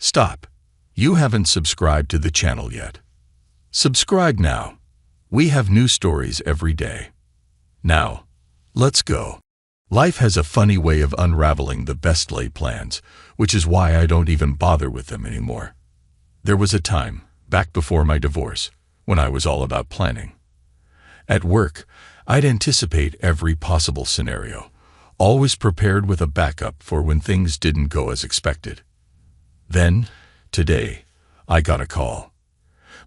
Stop. You haven't subscribed to the channel yet. Subscribe now. We have new stories every day. Now, let's go. Life has a funny way of unraveling the best laid plans, which is why I don't even bother with them anymore. There was a time, back before my divorce, when I was all about planning. At work, I'd anticipate every possible scenario, always prepared with a backup for when things didn't go as expected. Then, today, I got a call.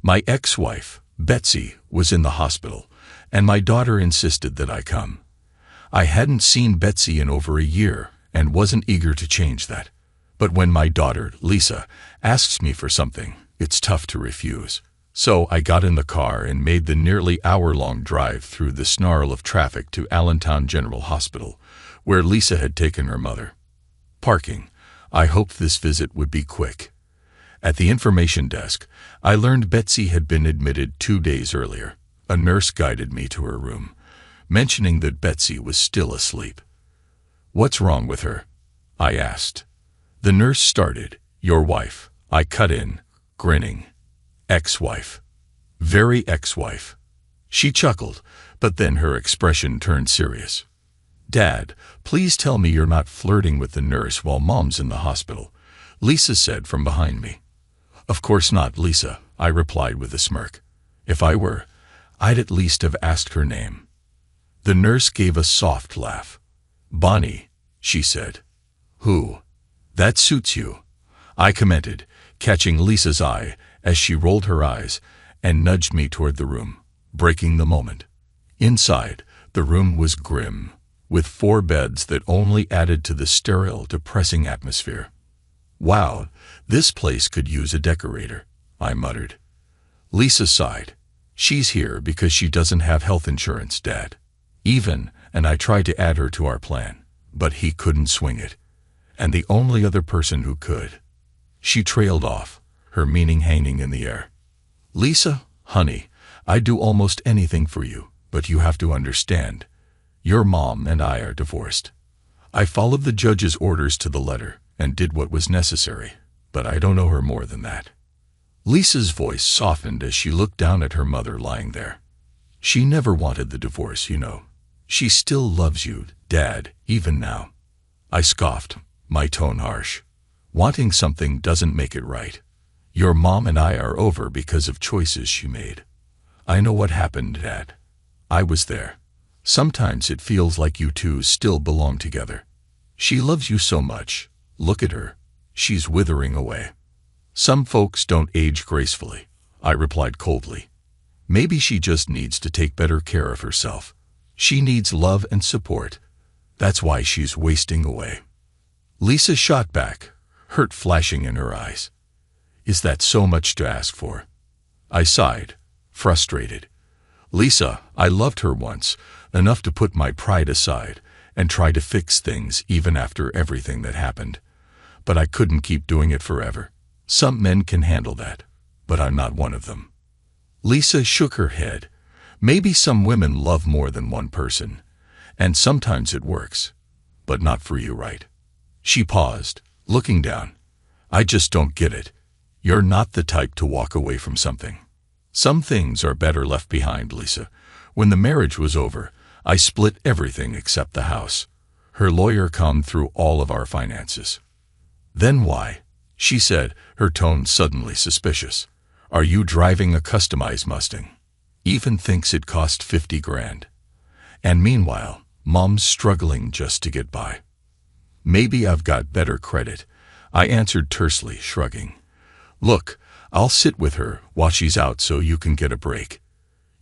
My ex-wife, Betsy, was in the hospital, and my daughter insisted that I come. I hadn't seen Betsy in over a year and wasn't eager to change that. But when my daughter, Lisa, asks me for something, it's tough to refuse. So I got in the car and made the nearly hour-long drive through the snarl of traffic to Allentown General Hospital, where Lisa had taken her mother. Parking. I hoped this visit would be quick. At the information desk, I learned Betsy had been admitted 2 days earlier. A nurse guided me to her room, mentioning that Betsy was still asleep. "What's wrong with her?" I asked. The nurse started, "Your wife." I cut in, grinning. "Ex-wife. Very ex-wife." She chuckled, but then her expression turned serious. "Dad, please tell me you're not flirting with the nurse while Mom's in the hospital," Lisa said from behind me. "Of course not, Lisa," I replied with a smirk. "If I were, I'd at least have asked her name." The nurse gave a soft laugh. "Bonnie," she said. "Who? That suits you," I commented, catching Lisa's eye as she rolled her eyes and nudged me toward the room, breaking the moment. Inside, the room was grim, with 4 beds that only added to the sterile, depressing atmosphere. "Wow, this place could use a decorator," I muttered. Lisa sighed. "She's here because she doesn't have health insurance, Dad. And I tried to add her to our plan, but he couldn't swing it. And the only other person who could." She trailed off, her meaning hanging in the air. "Lisa, honey, I'd do almost anything for you, but you have to understand. Your mom and I are divorced. I followed the judge's orders to the letter and did what was necessary, but I don't know her more than that." Lisa's voice softened as she looked down at her mother lying there. "She never wanted the divorce, you know. She still loves you, Dad, even now." I scoffed, my tone harsh. "Wanting something doesn't make it right. Your mom and I are over because of choices she made. I know what happened, Dad. I was there. Sometimes it feels like you two still belong together. She loves you so much. Look at her. She's withering away." "Some folks don't age gracefully," I replied coldly. "Maybe she just needs to take better care of herself. She needs love and support. That's why she's wasting away." Lisa shot back, hurt flashing in her eyes. "Is that so much to ask for?" I sighed, frustrated. "Lisa, I loved her once, enough to put my pride aside and try to fix things even after everything that happened. But I couldn't keep doing it forever. Some men can handle that, but I'm not one of them." Lisa shook her head. "Maybe some women love more than one person, and sometimes it works, but not for you, right?" She paused, looking down. "I just don't get it. You're not the type to walk away from something. Some things are better left behind, Lisa. When the marriage was over, I split everything except the house. Her lawyer combed through all of our finances." "Then why?" she said, her tone suddenly suspicious. "Are you driving a customized Mustang? Even thinks it cost 50 grand. And meanwhile, Mom's struggling just to get by." "Maybe I've got better credit," I answered tersely, shrugging. "Look, I'll sit with her while she's out so you can get a break.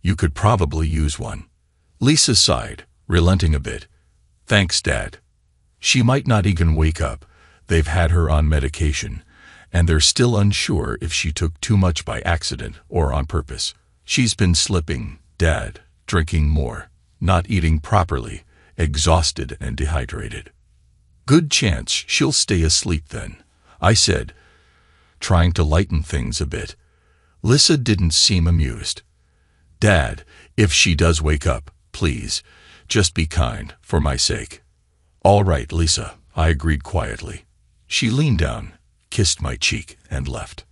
You could probably use one." Lisa sighed, relenting a bit. "Thanks, Dad. She might not even wake up. They've had her on medication, and they're still unsure if she took too much by accident or on purpose. She's been slipping, Dad, drinking more, not eating properly, exhausted and dehydrated." "Good chance she'll stay asleep then," I said, trying to lighten things a bit. Lisa didn't seem amused. "Dad, if she does wake up, please, just be kind, for my sake." "All right, Lisa," I agreed quietly. She leaned down, kissed my cheek, and left.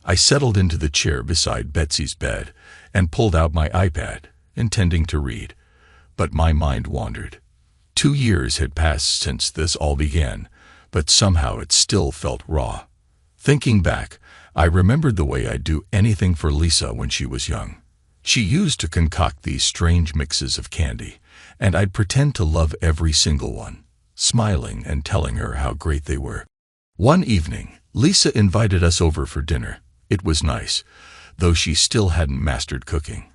I settled into the chair beside Betsy's bed and pulled out my iPad, intending to read. But my mind wandered. 2 years had passed since this all began, but somehow it still felt raw. Thinking back, I remembered the way I'd do anything for Lisa when she was young. She used to concoct these strange mixes of candy, and I'd pretend to love every single one, smiling and telling her how great they were. One evening, Lisa invited us over for dinner. It was nice, though she still hadn't mastered cooking.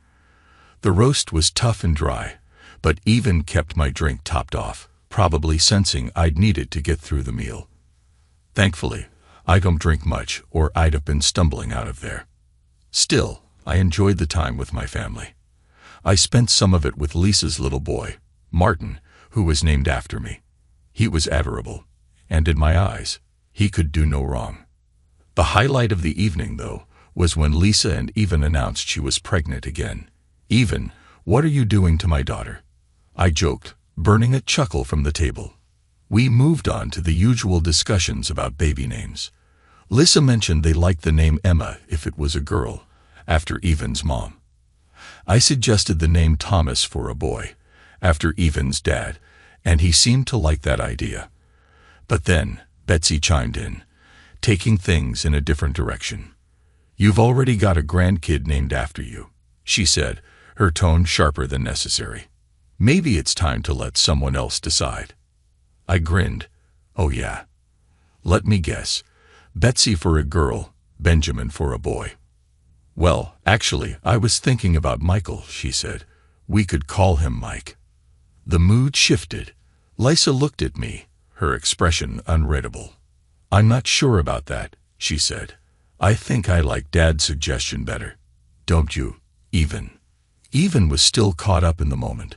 The roast was tough and dry, but even kept my drink topped off, probably sensing I'd needed to get through the meal. Thankfully, I don't drink much, or I'd have been stumbling out of there. Still, I enjoyed the time with my family. I spent some of it with Lisa's little boy, Martin, who was named after me. He was adorable, and in my eyes, he could do no wrong. The highlight of the evening, though, was when Lisa and Even announced she was pregnant again. "Even, what are you doing to my daughter?" I joked, burning a chuckle from the table. We moved on to the usual discussions about baby names. Lisa mentioned they liked the name Emma if it was a girl, after Evan's mom. I suggested the name Thomas for a boy, after Evan's dad, and he seemed to like that idea. But then Betsy chimed in, taking things in a different direction. "You've already got a grandkid named after you," she said, her tone sharper than necessary. "Maybe it's time to let someone else decide." I grinned. "Oh yeah. Let me guess. Betsy for a girl, Benjamin for a boy." "Well, actually, I was thinking about Michael," she said. "We could call him Mike." The mood shifted. Lisa looked at me, her expression unreadable. "I'm not sure about that," she said. "I think I like Dad's suggestion better. Don't you, Even?" Even was still caught up in the moment,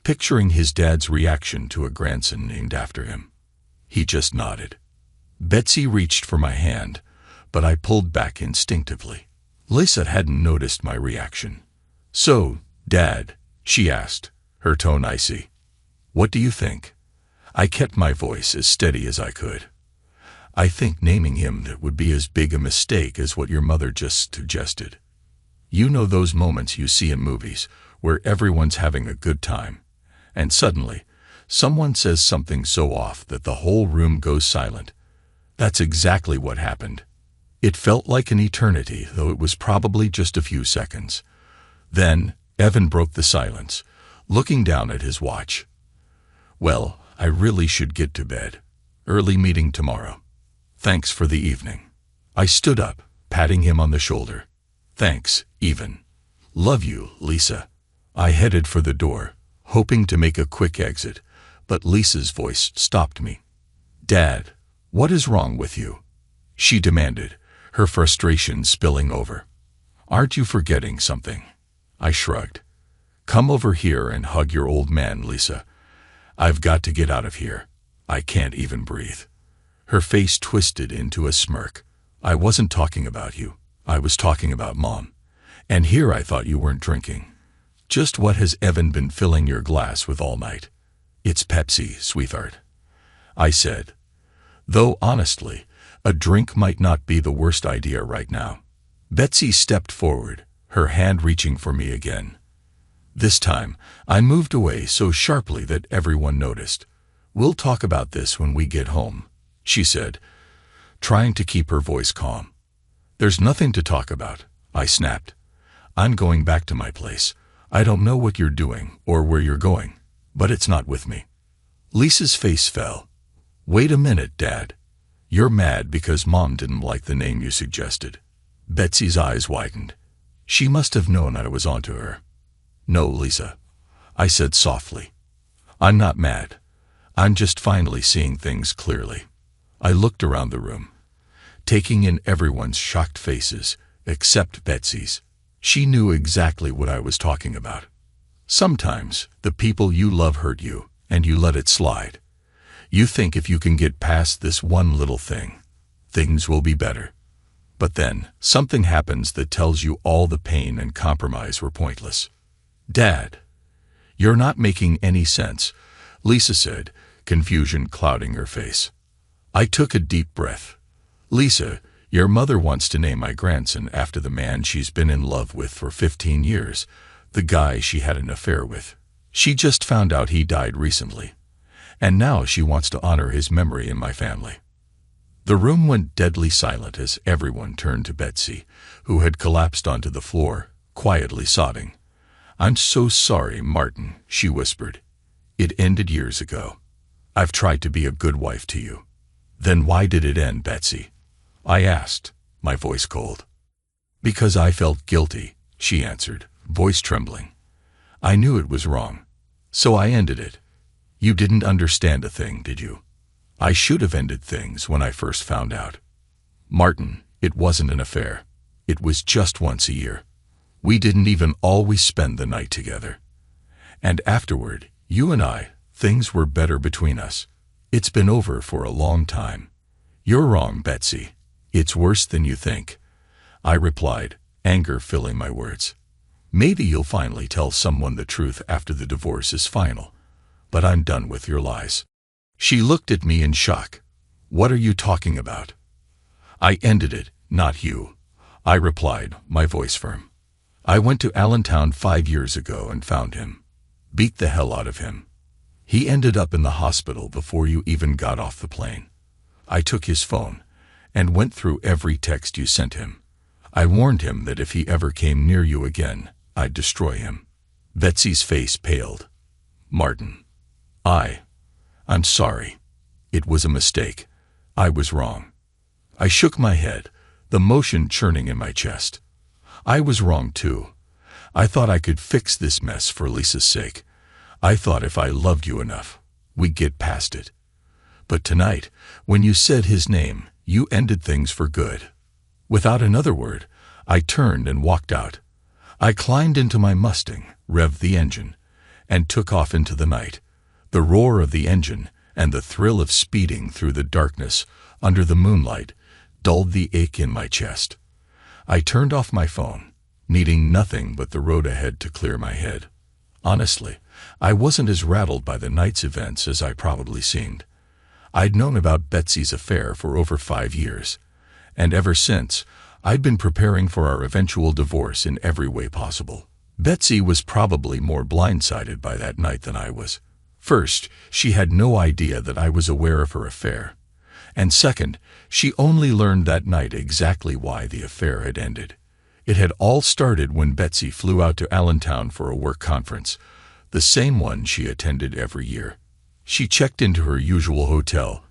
picturing his dad's reaction to a grandson named after him. He just nodded. Betsy reached for my hand, but I pulled back instinctively. Lisa hadn't noticed my reaction. "So, Dad," she asked, her tone icy, "what do you think?" I kept my voice as steady as I could. "I think naming him that would be as big a mistake as what your mother just suggested. You know those moments you see in movies where everyone's having a good time, and suddenly, someone says something so off that the whole room goes silent. That's exactly what happened. It felt like an eternity, though it was probably just a few seconds. Then, Evan broke the silence, looking down at his watch. "Well, I really should get to bed. Early meeting tomorrow. Thanks for the evening." I stood up, patting him on the shoulder. "Thanks, Even. Love you, Lisa." I headed for the door, hoping to make a quick exit, but Lisa's voice stopped me. "Dad, what is wrong with you?" she demanded, her frustration spilling over. "Aren't you forgetting something?" I shrugged. "Come over here and hug your old man, Lisa. I've got to get out of here. I can't even breathe." Her face twisted into a smirk. "I wasn't talking about you. I was talking about Mom. And here I thought you weren't drinking. Just what has Evan been filling your glass with all night?" "It's Pepsi, sweetheart," I said. Though honestly, a drink might not be the worst idea right now. Betsy stepped forward, her hand reaching for me again. This time, I moved away so sharply that everyone noticed. "We'll talk about this when we get home," she said, trying to keep her voice calm. "There's nothing to talk about," I snapped. "I'm going back to my place. I don't know what you're doing or where you're going, but it's not with me." Lisa's face fell. "Wait a minute, Dad. You're mad because Mom didn't like the name you suggested." Betsy's eyes widened. She must have known I was onto her. "No, Lisa," I said softly. "I'm not mad. I'm just finally seeing things clearly." I looked around the room, taking in everyone's shocked faces, except Betsy's. She knew exactly what I was talking about. Sometimes, the people you love hurt you, and you let it slide. You think if you can get past this one little thing, things will be better. But then, something happens that tells you all the pain and compromise were pointless. "Dad, you're not making any sense," Lisa said, confusion clouding her face. I took a deep breath. Lisa, your mother wants to name my grandson after the man she's been in love with for 15 years, the guy she had an affair with. She just found out he died recently, and now she wants to honor his memory in my family." The room went deadly silent as everyone turned to Betsy, who had collapsed onto the floor, quietly sobbing. "I'm so sorry, Martin," she whispered. "It ended years ago. I've tried to be a good wife to you." "Then why did it end, Betsy?" I asked, my voice cold. "Because I felt guilty," she answered, voice trembling. "I knew it was wrong, so I ended it. You didn't understand a thing, did you? I should have ended things when I first found out. Martin, it wasn't an affair. It was just once a year. We didn't even always spend the night together. And afterward, you and I, things were better between us. It's been over for a long time." "You're wrong, Betsy. It's worse than you think," I replied, anger filling my words. "Maybe you'll finally tell someone the truth after the divorce is final. But I'm done with your lies." She looked at me in shock. "What are you talking about?" "I ended it, not you," I replied, my voice firm. "I went to Allentown 5 years ago and found him. Beat the hell out of him. He ended up in the hospital before you even got off the plane. I took his phone and went through every text you sent him. I warned him that if he ever came near you again, I'd destroy him." Betsy's face paled. "Martin, I'm sorry. It was a mistake. I was wrong." I shook my head, the motion churning in my chest. I was wrong too. I thought I could fix this mess for Lisa's sake. I thought if I loved you enough, we'd get past it. But tonight, when you said his name, you ended things for good. Without another word, I turned and walked out. I climbed into my Mustang, revved the engine, and took off into the night. The roar of the engine and the thrill of speeding through the darkness under the moonlight dulled the ache in my chest. I turned off my phone, needing nothing but the road ahead to clear my head. Honestly, I wasn't as rattled by the night's events as I probably seemed. I'd known about Betsy's affair for over 5 years, and ever since, I'd been preparing for our eventual divorce in every way possible. Betsy was probably more blindsided by that night than I was. First, she had no idea that I was aware of her affair. And second, she only learned that night exactly why the affair had ended. It had all started when Betsy flew out to Allentown for a work conference, the same one she attended every year. She checked into her usual hotel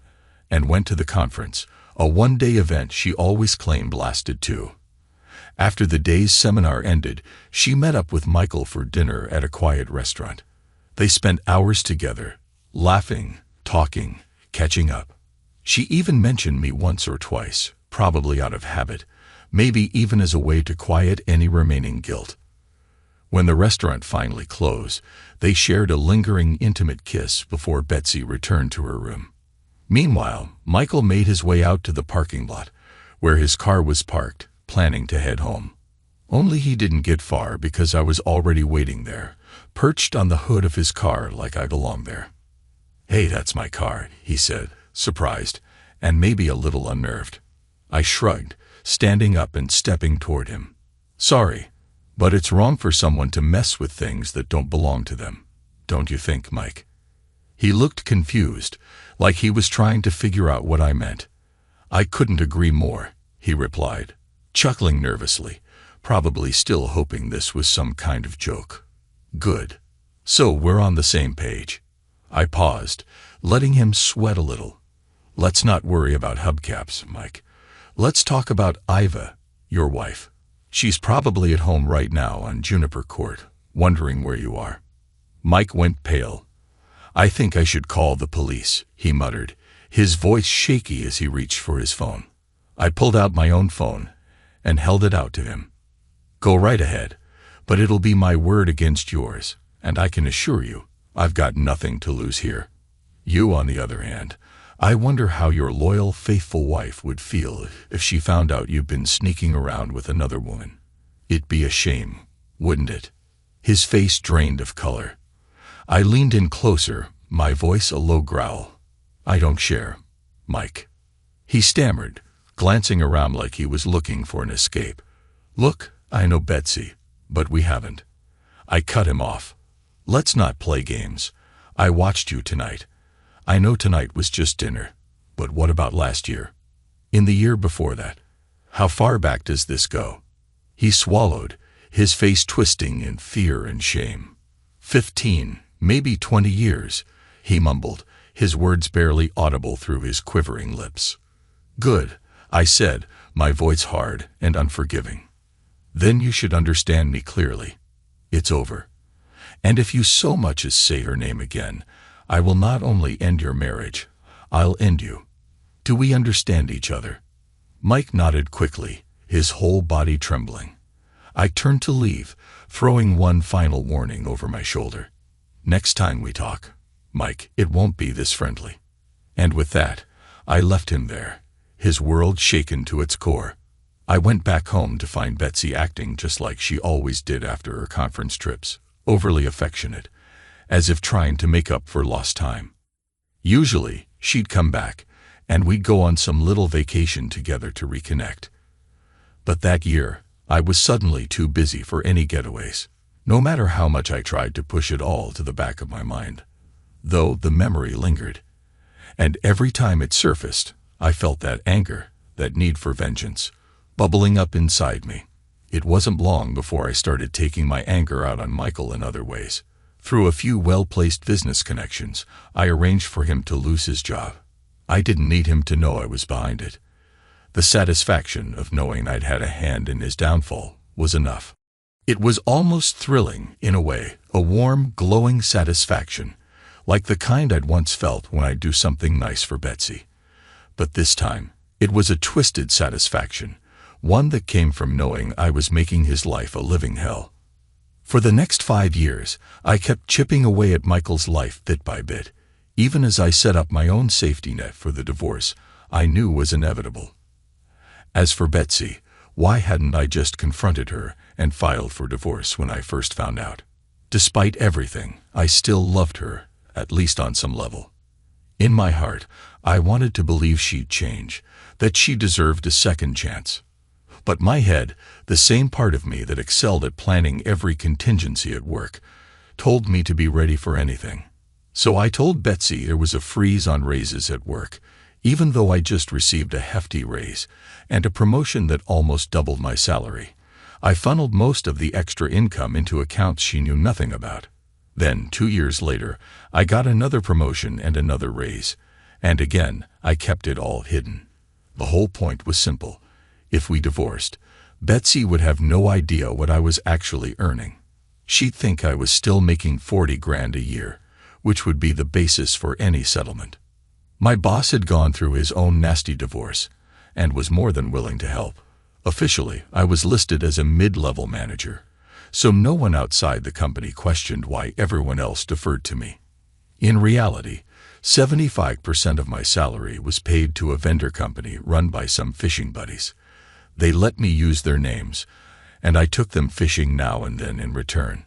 and went to the conference, a one-day event she always claimed lasted 2. After the day's seminar ended, she met up with Michael for dinner at a quiet restaurant. They spent hours together, laughing, talking, catching up. She even mentioned me once or twice, probably out of habit, maybe even as a way to quiet any remaining guilt. When the restaurant finally closed, they shared a lingering, intimate kiss before Betsy returned to her room. Meanwhile, Michael made his way out to the parking lot, where his car was parked, planning to head home. Only he didn't get far because I was already waiting there, perched on the hood of his car like I belonged there. "Hey, that's my car," he said, surprised, and maybe a little unnerved. I shrugged, standing up and stepping toward him. "Sorry, but it's wrong for someone to mess with things that don't belong to them. Don't you think, Mike?" He looked confused, like he was trying to figure out what I meant. "I couldn't agree more," he replied, chuckling nervously, probably still hoping this was some kind of joke. "Good. So we're on the same page." I paused, letting him sweat a little. "Let's not worry about hubcaps, Mike. Let's talk about Iva, your wife. She's probably at home right now on Juniper Court, wondering where you are." Mike went pale. "I think I should call the police," he muttered, his voice shaky as he reached for his phone. I pulled out my own phone and held it out to him. "Go right ahead, but it'll be my word against yours, and I can assure you, I've got nothing to lose here. You, on the other hand, I wonder how your loyal, faithful wife would feel if she found out you've been sneaking around with another woman. It'd be a shame, wouldn't it?" His face drained of color. I leaned in closer, my voice a low growl. "I don't share, Mike." He stammered, glancing around like he was looking for an escape. "Look, I know Betsy, but we haven't." I cut him off. "Let's not play games. I watched you tonight. I know tonight was just dinner, but what about last year? In the year before that? How far back does this go?" He swallowed, his face twisting in fear and shame. 15, maybe 20 years, he mumbled, his words barely audible through his quivering lips. "Good," I said, my voice hard and unforgiving. "Then you should understand me clearly. It's over. And if you so much as say her name again, I will not only end your marriage, I'll end you. Do we understand each other?" Mike nodded quickly, his whole body trembling. I turned to leave, throwing one final warning over my shoulder. "Next time we talk, Mike, it won't be this friendly." And with that, I left him there, his world shaken to its core. I went back home to find Betsy acting just like she always did after her conference trips, overly affectionate, as if trying to make up for lost time. Usually, she'd come back, and we'd go on some little vacation together to reconnect. But that year, I was suddenly too busy for any getaways, no matter how much I tried to push it all to the back of my mind. Though the memory lingered. And every time it surfaced, I felt that anger, that need for vengeance, bubbling up inside me. It wasn't long before I started taking my anger out on Michael in other ways. Through a few well-placed business connections, I arranged for him to lose his job. I didn't need him to know I was behind it. The satisfaction of knowing I'd had a hand in his downfall was enough. It was almost thrilling, in a way, a warm, glowing satisfaction, like the kind I'd once felt when I'd do something nice for Betsy. But this time, it was a twisted satisfaction, one that came from knowing I was making his life a living hell. For the next 5 years, I kept chipping away at Michael's life bit by bit, even as I set up my own safety net for the divorce I knew was inevitable. As for Betsy, why hadn't I just confronted her and filed for divorce when I first found out? Despite everything, I still loved her, at least on some level. In my heart, I wanted to believe she'd change, that she deserved a second chance. But my head, the same part of me that excelled at planning every contingency at work, told me to be ready for anything. So I told Betsy there was a freeze on raises at work, even though I just received a hefty raise and a promotion that almost doubled my salary. I funneled most of the extra income into accounts she knew nothing about. Then, 2 years later, I got another promotion and another raise, and again, I kept it all hidden. The whole point was simple. If we divorced, Betsy would have no idea what I was actually earning. She'd think I was still making 40 grand a year, which would be the basis for any settlement. My boss had gone through his own nasty divorce, and was more than willing to help. Officially, I was listed as a mid-level manager, so no one outside the company questioned why everyone else deferred to me. In reality, 75% of my salary was paid to a vendor company run by some fishing buddies. They let me use their names, and I took them fishing now and then in return.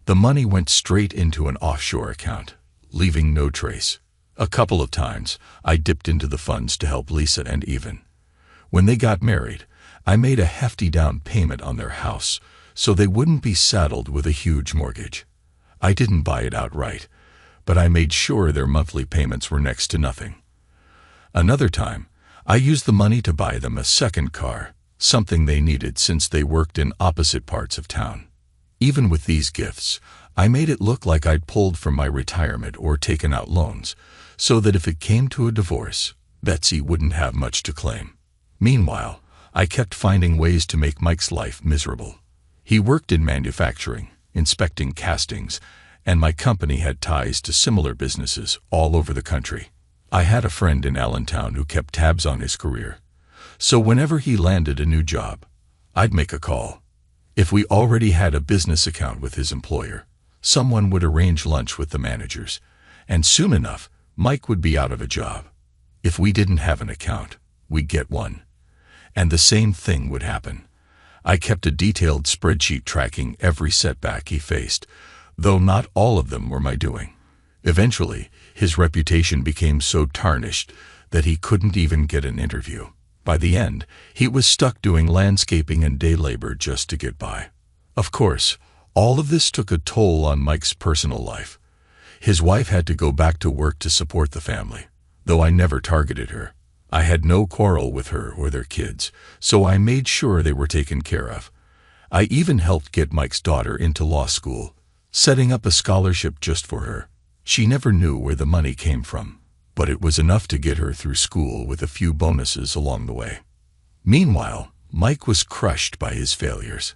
The money went straight into an offshore account, leaving no trace. A couple of times, I dipped into the funds to help Lisa and Even. When they got married, I made a hefty down payment on their house, so they wouldn't be saddled with a huge mortgage. I didn't buy it outright, but I made sure their monthly payments were next to nothing. Another time, I used the money to buy them a second car, something they needed since they worked in opposite parts of town. Even with these gifts, I made it look like I'd pulled from my retirement or taken out loans, so that if it came to a divorce, Betsy wouldn't have much to claim. Meanwhile, I kept finding ways to make Mike's life miserable. He worked in manufacturing, inspecting castings, and my company had ties to similar businesses all over the country. I had a friend in Allentown who kept tabs on his career, so whenever he landed a new job, I'd make a call. If we already had a business account with his employer, someone would arrange lunch with the managers, and soon enough, Mike would be out of a job. If we didn't have an account, we'd get one. And the same thing would happen. I kept a detailed spreadsheet tracking every setback he faced, though not all of them were my doing. Eventually, his reputation became so tarnished that he couldn't even get an interview. By the end, he was stuck doing landscaping and day labor just to get by. Of course, all of this took a toll on Mike's personal life. His wife had to go back to work to support the family. Though I never targeted her, I had no quarrel with her or their kids, so I made sure they were taken care of. I even helped get Mike's daughter into law school, setting up a scholarship just for her. She never knew where the money came from, but it was enough to get her through school with a few bonuses along the way. Meanwhile, Mike was crushed by his failures.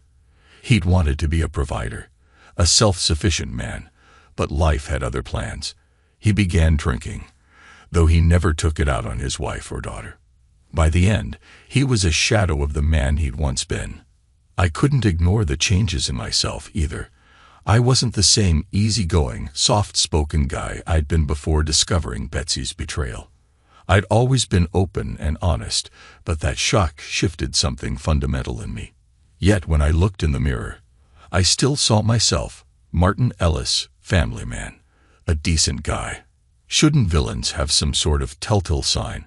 He'd wanted to be a provider, a self-sufficient man, but life had other plans. He began drinking, though he never took it out on his wife or daughter. By the end, he was a shadow of the man he'd once been. I couldn't ignore the changes in myself either. I wasn't the same easygoing, soft-spoken guy I'd been before discovering Betsy's betrayal. I'd always been open and honest, but that shock shifted something fundamental in me. Yet when I looked in the mirror, I still saw myself, Martin Ellis, family man, a decent guy. Shouldn't villains have some sort of telltale sign,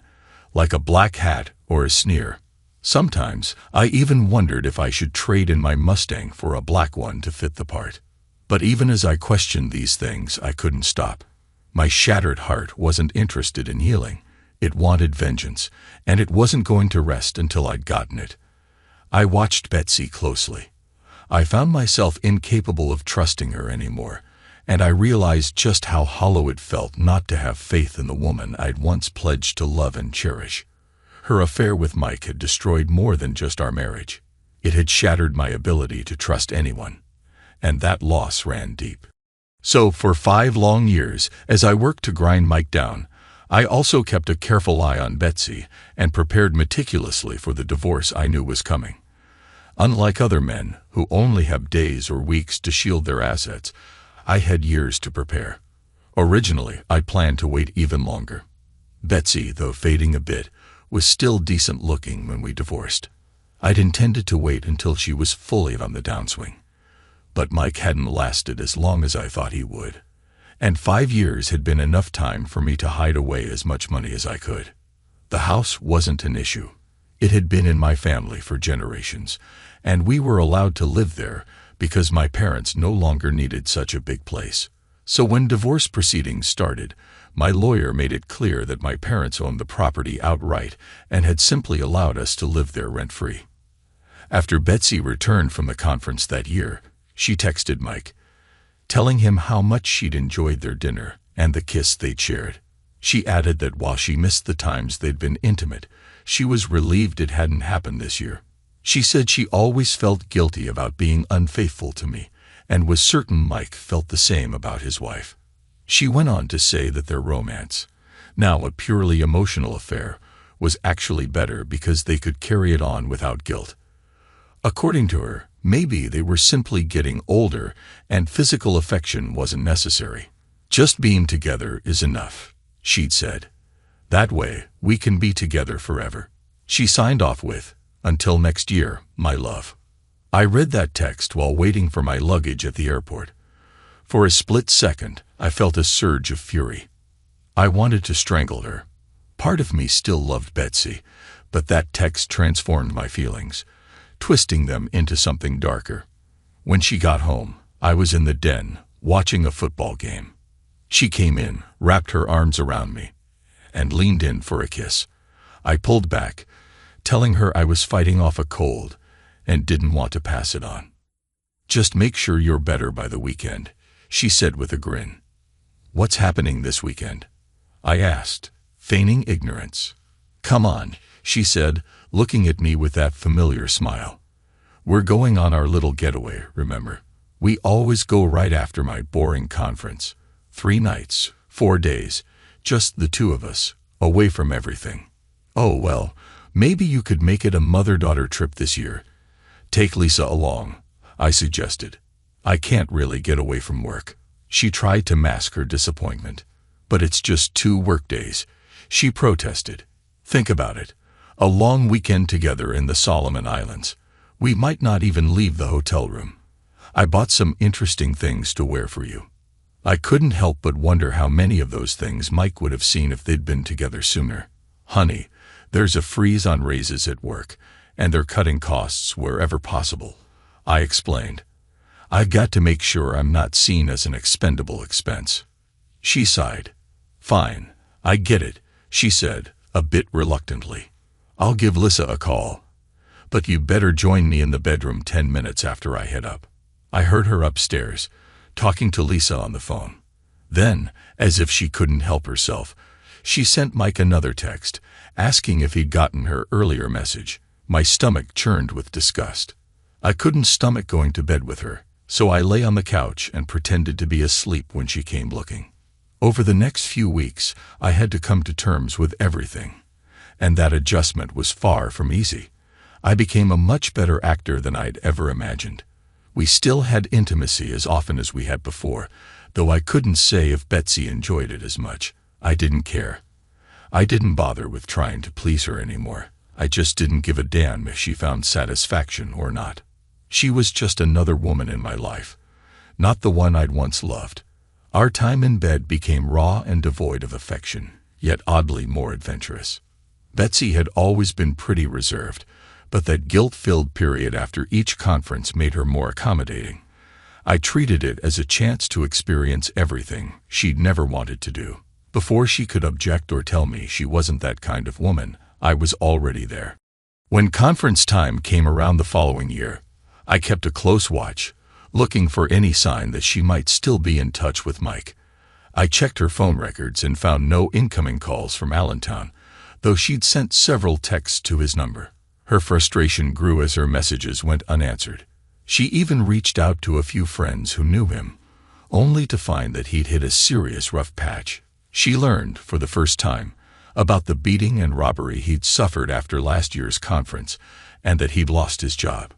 like a black hat or a sneer? Sometimes I even wondered if I should trade in my Mustang for a black one to fit the part. But even as I questioned these things, I couldn't stop. My shattered heart wasn't interested in healing. It wanted vengeance, and it wasn't going to rest until I'd gotten it. I watched Betsy closely. I found myself incapable of trusting her anymore, and I realized just how hollow it felt not to have faith in the woman I'd once pledged to love and cherish. Her affair with Mike had destroyed more than just our marriage. It had shattered my ability to trust anyone, and that loss ran deep. So for 5 long years, as I worked to grind Mike down, I also kept a careful eye on Betsy and prepared meticulously for the divorce I knew was coming. Unlike other men, who only have days or weeks to shield their assets, I had years to prepare. Originally, I planned to wait even longer. Betsy, though fading a bit, was still decent-looking when we divorced. I'd intended to wait until she was fully on the downswing. But Mike hadn't lasted as long as I thought he would, and 5 years had been enough time for me to hide away as much money as I could. The house wasn't an issue. It had been in my family for generations, and we were allowed to live there because my parents no longer needed such a big place. So when divorce proceedings started, my lawyer made it clear that my parents owned the property outright and had simply allowed us to live there rent-free. After Betsy returned from the conference that year, she texted Mike, telling him how much she'd enjoyed their dinner and the kiss they'd shared. She added that while she missed the times they'd been intimate, she was relieved it hadn't happened this year. She said she always felt guilty about being unfaithful to me, and was certain Mike felt the same about his wife. She went on to say that their romance, now a purely emotional affair, was actually better because they could carry it on without guilt. According to her, maybe they were simply getting older and physical affection wasn't necessary. Just being together is enough, she'd said. That way, we can be together forever. She signed off with, "Until next year, my love." I read that text while waiting for my luggage at the airport. For a split second, I felt a surge of fury. I wanted to strangle her. Part of me still loved Betsy, but that text transformed my feelings, twisting them into something darker. When she got home, I was in the den, watching a football game. She came in, wrapped her arms around me, and leaned in for a kiss. I pulled back, telling her I was fighting off a cold and didn't want to pass it on. "Just make sure you're better by the weekend," she said with a grin. "What's happening this weekend?" I asked, feigning ignorance. "Come on," she said, looking at me with that familiar smile. "We're going on our little getaway, remember? We always go right after my boring conference. 3 nights, 4 days, just the 2 of us, away from everything." "Oh, well, maybe you could make it a mother-daughter trip this year. Take Lisa along," I suggested. "I can't really get away from work." She tried to mask her disappointment. "But it's just 2 work days," she protested. "Think about it. A long weekend together in the Solomon Islands. We might not even leave the hotel room. I bought some interesting things to wear for you." I couldn't help but wonder how many of those things Mike would have seen if they'd been together sooner. "Honey, There's a freeze on raises at work, and they're cutting costs wherever possible. I explained. I've got to make sure I'm not seen as an expendable expense. She sighed. Fine, I get it, she said, a bit reluctantly. I'll give Lisa a call. But you better join me in the bedroom 10 minutes after I head up. I heard her upstairs, talking to Lisa on the phone. Then, as if she couldn't help herself, she sent Mike another text, asking if he'd gotten her earlier message. My stomach churned with disgust. I couldn't stomach going to bed with her, so I lay on the couch and pretended to be asleep when she came looking. Over the next few weeks, I had to come to terms with everything, and that adjustment was far from easy. I became a much better actor than I'd ever imagined. We still had intimacy as often as we had before, though I couldn't say if Betsy enjoyed it as much. I didn't care. I didn't bother with trying to please her anymore. I just didn't give a damn if she found satisfaction or not. She was just another woman in my life, not the one I'd once loved. Our time in bed became raw and devoid of affection, yet oddly more adventurous. Betsy had always been pretty reserved, but that guilt-filled period after each conference made her more accommodating. I treated it as a chance to experience everything she'd never wanted to do. Before she could object or tell me she wasn't that kind of woman, I was already there. When conference time came around the following year, I kept a close watch, looking for any sign that she might still be in touch with Mike. I checked her phone records and found no incoming calls from Allentown, though she'd sent several texts to his number. Her frustration grew as her messages went unanswered. She even reached out to a few friends who knew him, only to find that he'd hit a serious rough patch. She learned, for the first time, about the beating and robbery he'd suffered after last year's conference, and that he'd lost his job.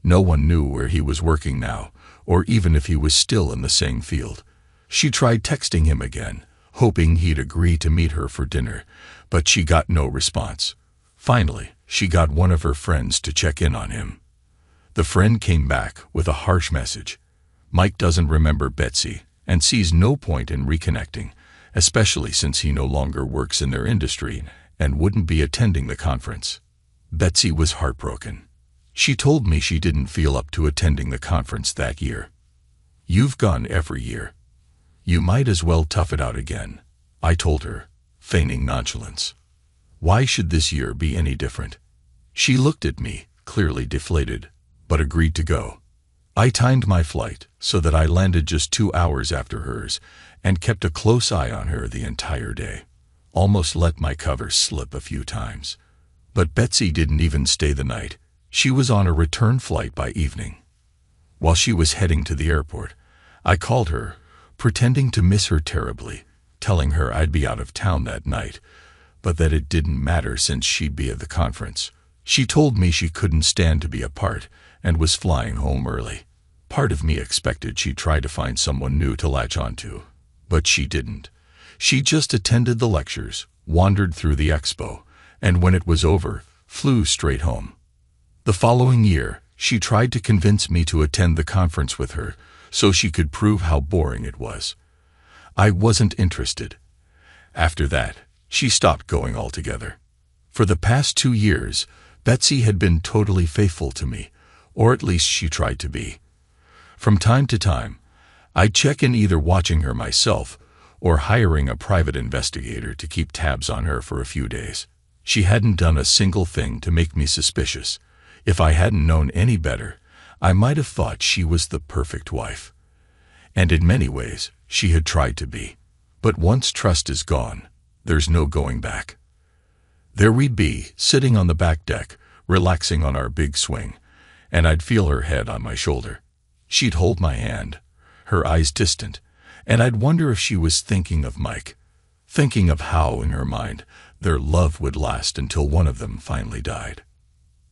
No one knew where he was working now, or even if he was still in the same field. She tried texting him again, hoping he'd agree to meet her for dinner, but she got no response. Finally, she got one of her friends to check in on him. The friend came back with a harsh message. Mike doesn't remember Betsy and sees no point in reconnecting, especially since he no longer works in their industry and wouldn't be attending the conference. Betsy was heartbroken. She told me she didn't feel up to attending the conference that year. You've gone every year. You might as well tough it out again, I told her, feigning nonchalance. Why should this year be any different? She looked at me, clearly deflated, but agreed to go. I timed my flight so that I landed just 2 hours after hers and kept a close eye on her the entire day. Almost let my cover slip a few times. But Betsy didn't even stay the night. She was on a return flight by evening. While she was heading to the airport, I called her, pretending to miss her terribly, telling her I'd be out of town that night, but that it didn't matter since she'd be at the conference. She told me she couldn't stand to be apart and was flying home early. Part of me expected she'd try to find someone new to latch onto, but she didn't. She just attended the lectures, wandered through the expo, and when it was over, flew straight home. The following year, she tried to convince me to attend the conference with her so she could prove how boring it was. I wasn't interested. After that, she stopped going altogether. For the past 2 years, Betsy had been totally faithful to me, or at least she tried to be. From time to time, I'd check in either watching her myself or hiring a private investigator to keep tabs on her for a few days. She hadn't done a single thing to make me suspicious. If I hadn't known any better, I might have thought she was the perfect wife. And in many ways, she had tried to be. But once trust is gone, there's no going back. There we'd be, sitting on the back deck, relaxing on our big swing, and I'd feel her head on my shoulder. She'd hold my hand, her eyes distant, and I'd wonder if she was thinking of Mike, thinking of how, in her mind, their love would last until one of them finally died.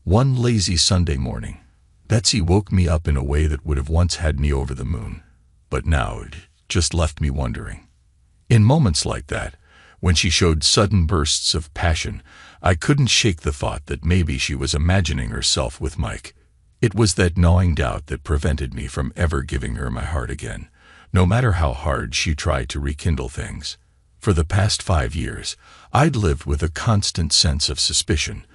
One lazy Sunday morning, Betsy woke me up in a way that would have once had me over the moon, but now it just left me wondering. In moments like that, when she showed sudden bursts of passion, I couldn't shake the thought that maybe she was imagining herself with Mike. It was that gnawing doubt that prevented me from ever giving her my heart again, no matter how hard she tried to rekindle things. For the past 5 years, I'd lived with a constant sense of suspicion,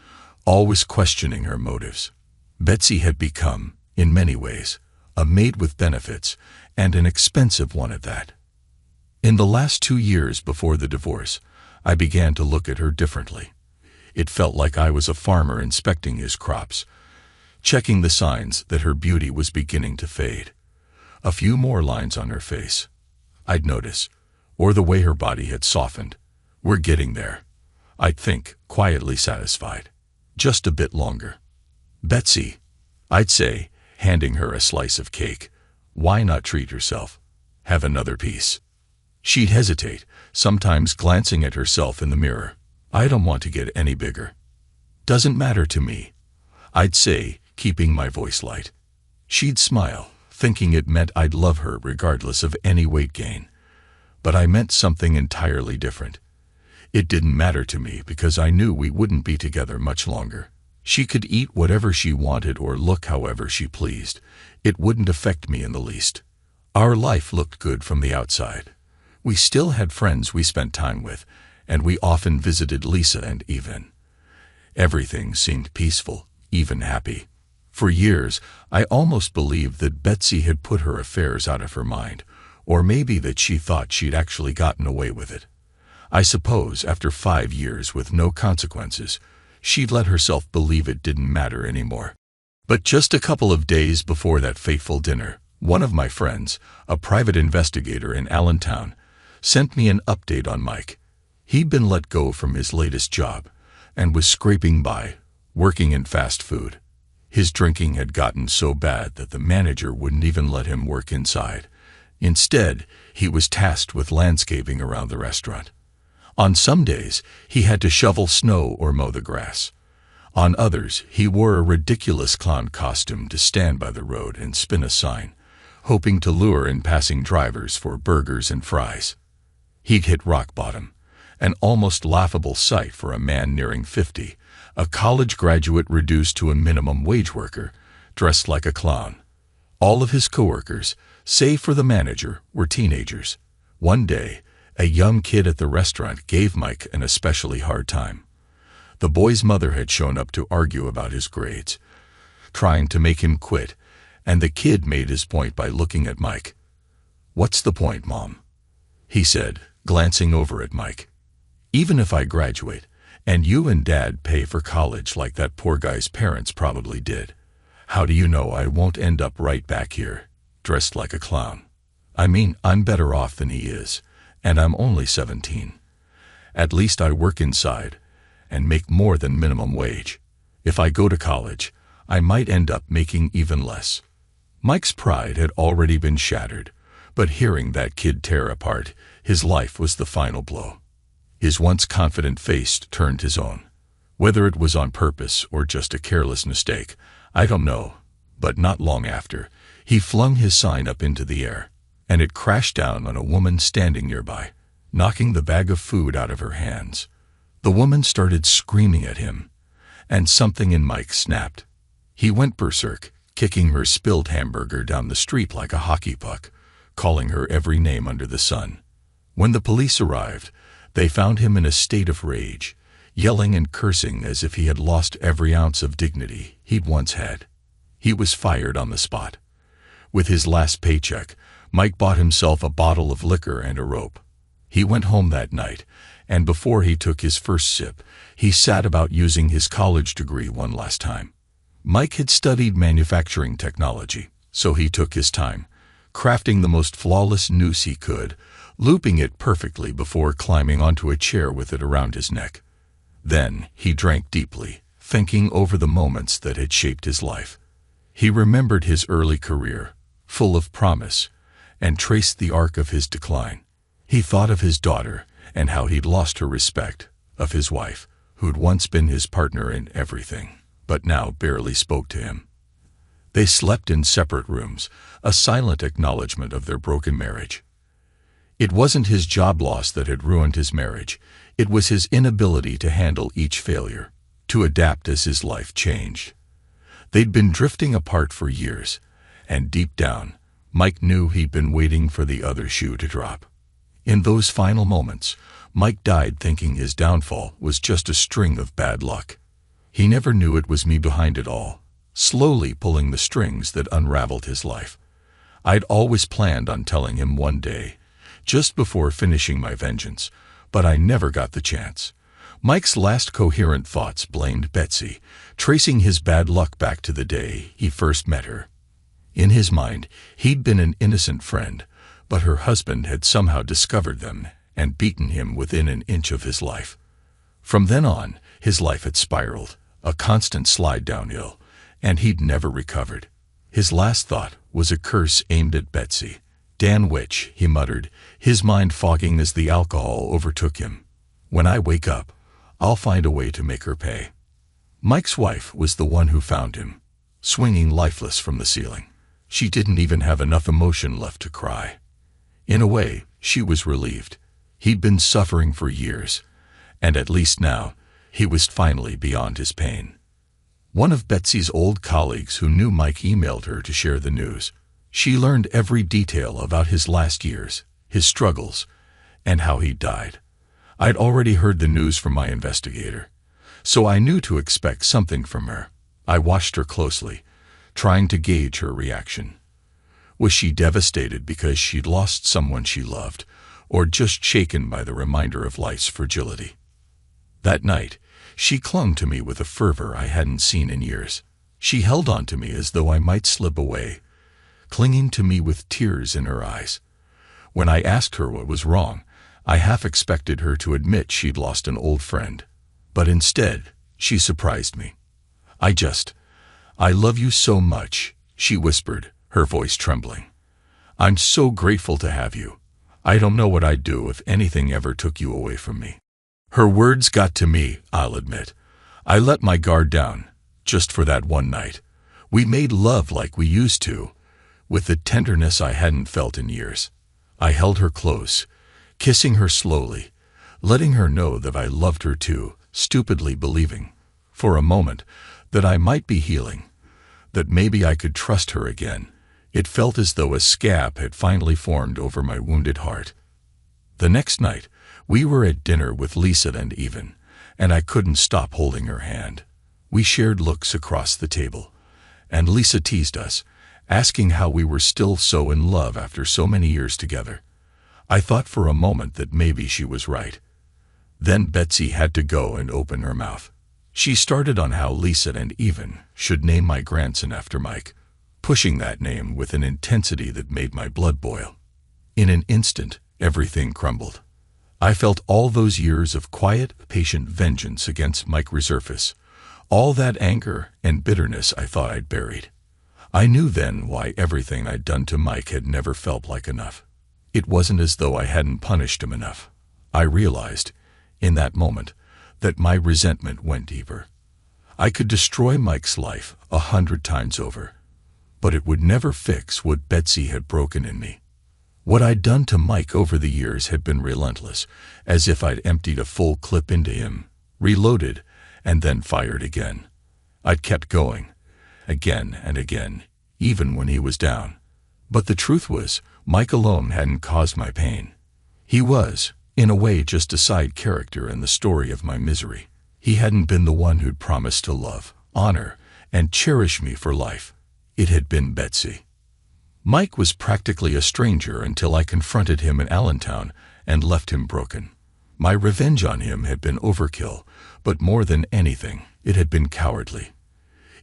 always questioning her motives. Betsy had become, in many ways, a maid with benefits, and an expensive one at that. In the last 2 years before the divorce, I began to look at her differently. It felt like I was a farmer inspecting his crops, checking the signs that her beauty was beginning to fade. A few more lines on her face, I'd notice, or the way her body had softened. We're getting there, I'd think, quietly satisfied. Just a bit longer. Betsy, I'd say, handing her a slice of cake. Why not treat yourself? Have another piece. She'd hesitate, sometimes glancing at herself in the mirror. I don't want to get any bigger. Doesn't matter to me, I'd say, keeping my voice light. She'd smile, thinking it meant I'd love her regardless of any weight gain. But I meant something entirely different. It didn't matter to me because I knew we wouldn't be together much longer. She could eat whatever she wanted or look however she pleased. It wouldn't affect me in the least. Our life looked good from the outside. We still had friends we spent time with, and we often visited Lisa and Evan. Everything seemed peaceful, even happy. For years, I almost believed that Betsy had put her affairs out of her mind, or maybe that she thought she'd actually gotten away with it. I suppose after 5 years with no consequences, she'd let herself believe it didn't matter anymore. But just a couple of days before that fateful dinner, one of my friends, a private investigator in Allentown, sent me an update on Mike. He'd been let go from his latest job and was scraping by, working in fast food. His drinking had gotten so bad that the manager wouldn't even let him work inside. Instead, he was tasked with landscaping around the restaurant. On some days, he had to shovel snow or mow the grass. On others, he wore a ridiculous clown costume to stand by the road and spin a sign, hoping to lure in passing drivers for burgers and fries. He'd hit rock bottom, an almost laughable sight for a man nearing 50, a college graduate reduced to a minimum wage worker, dressed like a clown. All of his coworkers, save for the manager, were teenagers. One day, a young kid at the restaurant gave Mike an especially hard time. The boy's mother had shown up to argue about his grades, trying to make him quit, and the kid made his point by looking at Mike. "What's the point, Mom?" he said, glancing over at Mike. "Even if I graduate, and you and Dad pay for college like that poor guy's parents probably did, how do you know I won't end up right back here, dressed like a clown? I mean, I'm better off than he is, and I'm only 17. At least I work inside and make more than minimum wage. If I go to college, I might end up making even less." Mike's pride had already been shattered, but hearing that kid tear apart his life was the final blow. His once confident face turned his own. Whether it was on purpose or just a careless mistake, I don't know, but not long after, he flung his sign up into the air, and it crashed down on a woman standing nearby, knocking the bag of food out of her hands. The woman started screaming at him, and something in Mike snapped. He went berserk, kicking her spilled hamburger down the street like a hockey puck, calling her every name under the sun. When the police arrived, they found him in a state of rage, yelling and cursing as if he had lost every ounce of dignity he'd once had. He was fired on the spot. With his last paycheck, Mike bought himself a bottle of liquor and a rope. He went home that night, and before he took his first sip, he sat about using his college degree one last time. Mike had studied manufacturing technology, so he took his time, crafting the most flawless noose he could, looping it perfectly before climbing onto a chair with it around his neck. Then he drank deeply, thinking over the moments that had shaped his life. He remembered his early career, full of promise, and traced the arc of his decline. He thought of his daughter and how he'd lost her respect, of his wife, who'd once been his partner in everything, but now barely spoke to him. They slept in separate rooms, a silent acknowledgement of their broken marriage. It wasn't his job loss that had ruined his marriage. It was his inability to handle each failure, to adapt as his life changed. They'd been drifting apart for years, and deep down, Mike knew he'd been waiting for the other shoe to drop. In those final moments, Mike died thinking his downfall was just a string of bad luck. He never knew it was me behind it all, slowly pulling the strings that unraveled his life. I'd always planned on telling him one day, just before finishing my vengeance, but I never got the chance. Mike's last coherent thoughts blamed Betsy, tracing his bad luck back to the day he first met her. In his mind, he'd been an innocent friend, but her husband had somehow discovered them and beaten him within an inch of his life. From then on, his life had spiraled, a constant slide downhill, and he'd never recovered. His last thought was a curse aimed at Betsy. "Damn witch," he muttered, his mind fogging as the alcohol overtook him. "When I wake up, I'll find a way to make her pay." Mike's wife was the one who found him, swinging lifeless from the ceiling. She didn't even have enough emotion left to cry. In a way, she was relieved. He'd been suffering for years, and at least now, he was finally beyond his pain. One of Betsy's old colleagues who knew Mike emailed her to share the news. She learned every detail about his last years, his struggles, and how he died. I'd already heard the news from my investigator, so I knew to expect something from her. I watched her closely, trying to gauge her reaction. Was she devastated because she'd lost someone she loved, or just shaken by the reminder of life's fragility? That night, she clung to me with a fervor I hadn't seen in years. She held on to me as though I might slip away, clinging to me with tears in her eyes. When I asked her what was wrong, I half expected her to admit she'd lost an old friend. But instead, she surprised me. I love you so much," she whispered, her voice trembling. "I'm so grateful to have you. I don't know what I'd do if anything ever took you away from me." Her words got to me, I'll admit. I let my guard down, just for that one night. We made love like we used to, with the tenderness I hadn't felt in years. I held her close, kissing her slowly, letting her know that I loved her too, stupidly believing, for a moment, that I might be healing, that maybe I could trust her again. It felt as though a scab had finally formed over my wounded heart. The next night, we were at dinner with Lisa and Even, and I couldn't stop holding her hand. We shared looks across the table, and Lisa teased us, asking how we were still so in love after so many years together. I thought for a moment that maybe she was right. Then Betsy had to go and open her mouth. She started on how Lisa and Even should name my grandson after Mike, pushing that name with an intensity that made my blood boil. In an instant, everything crumbled. I felt all those years of quiet, patient vengeance against Mike resurface, all that anger and bitterness I thought I'd buried. I knew then why everything I'd done to Mike had never felt like enough. It wasn't as though I hadn't punished him enough. I realized, in that moment, that my resentment went deeper. I could destroy Mike's life 100 times over, but it would never fix what Betsy had broken in me. What I'd done to Mike over the years had been relentless, as if I'd emptied a full clip into him, reloaded, and then fired again. I'd kept going, again and again, even when he was down. But the truth was, Mike alone hadn't caused my pain. He was, in a way, just a side character in the story of my misery. He hadn't been the one who'd promised to love, honor, and cherish me for life. It had been Betsy. Mike was practically a stranger until I confronted him in Allentown and left him broken. My revenge on him had been overkill, but more than anything, it had been cowardly.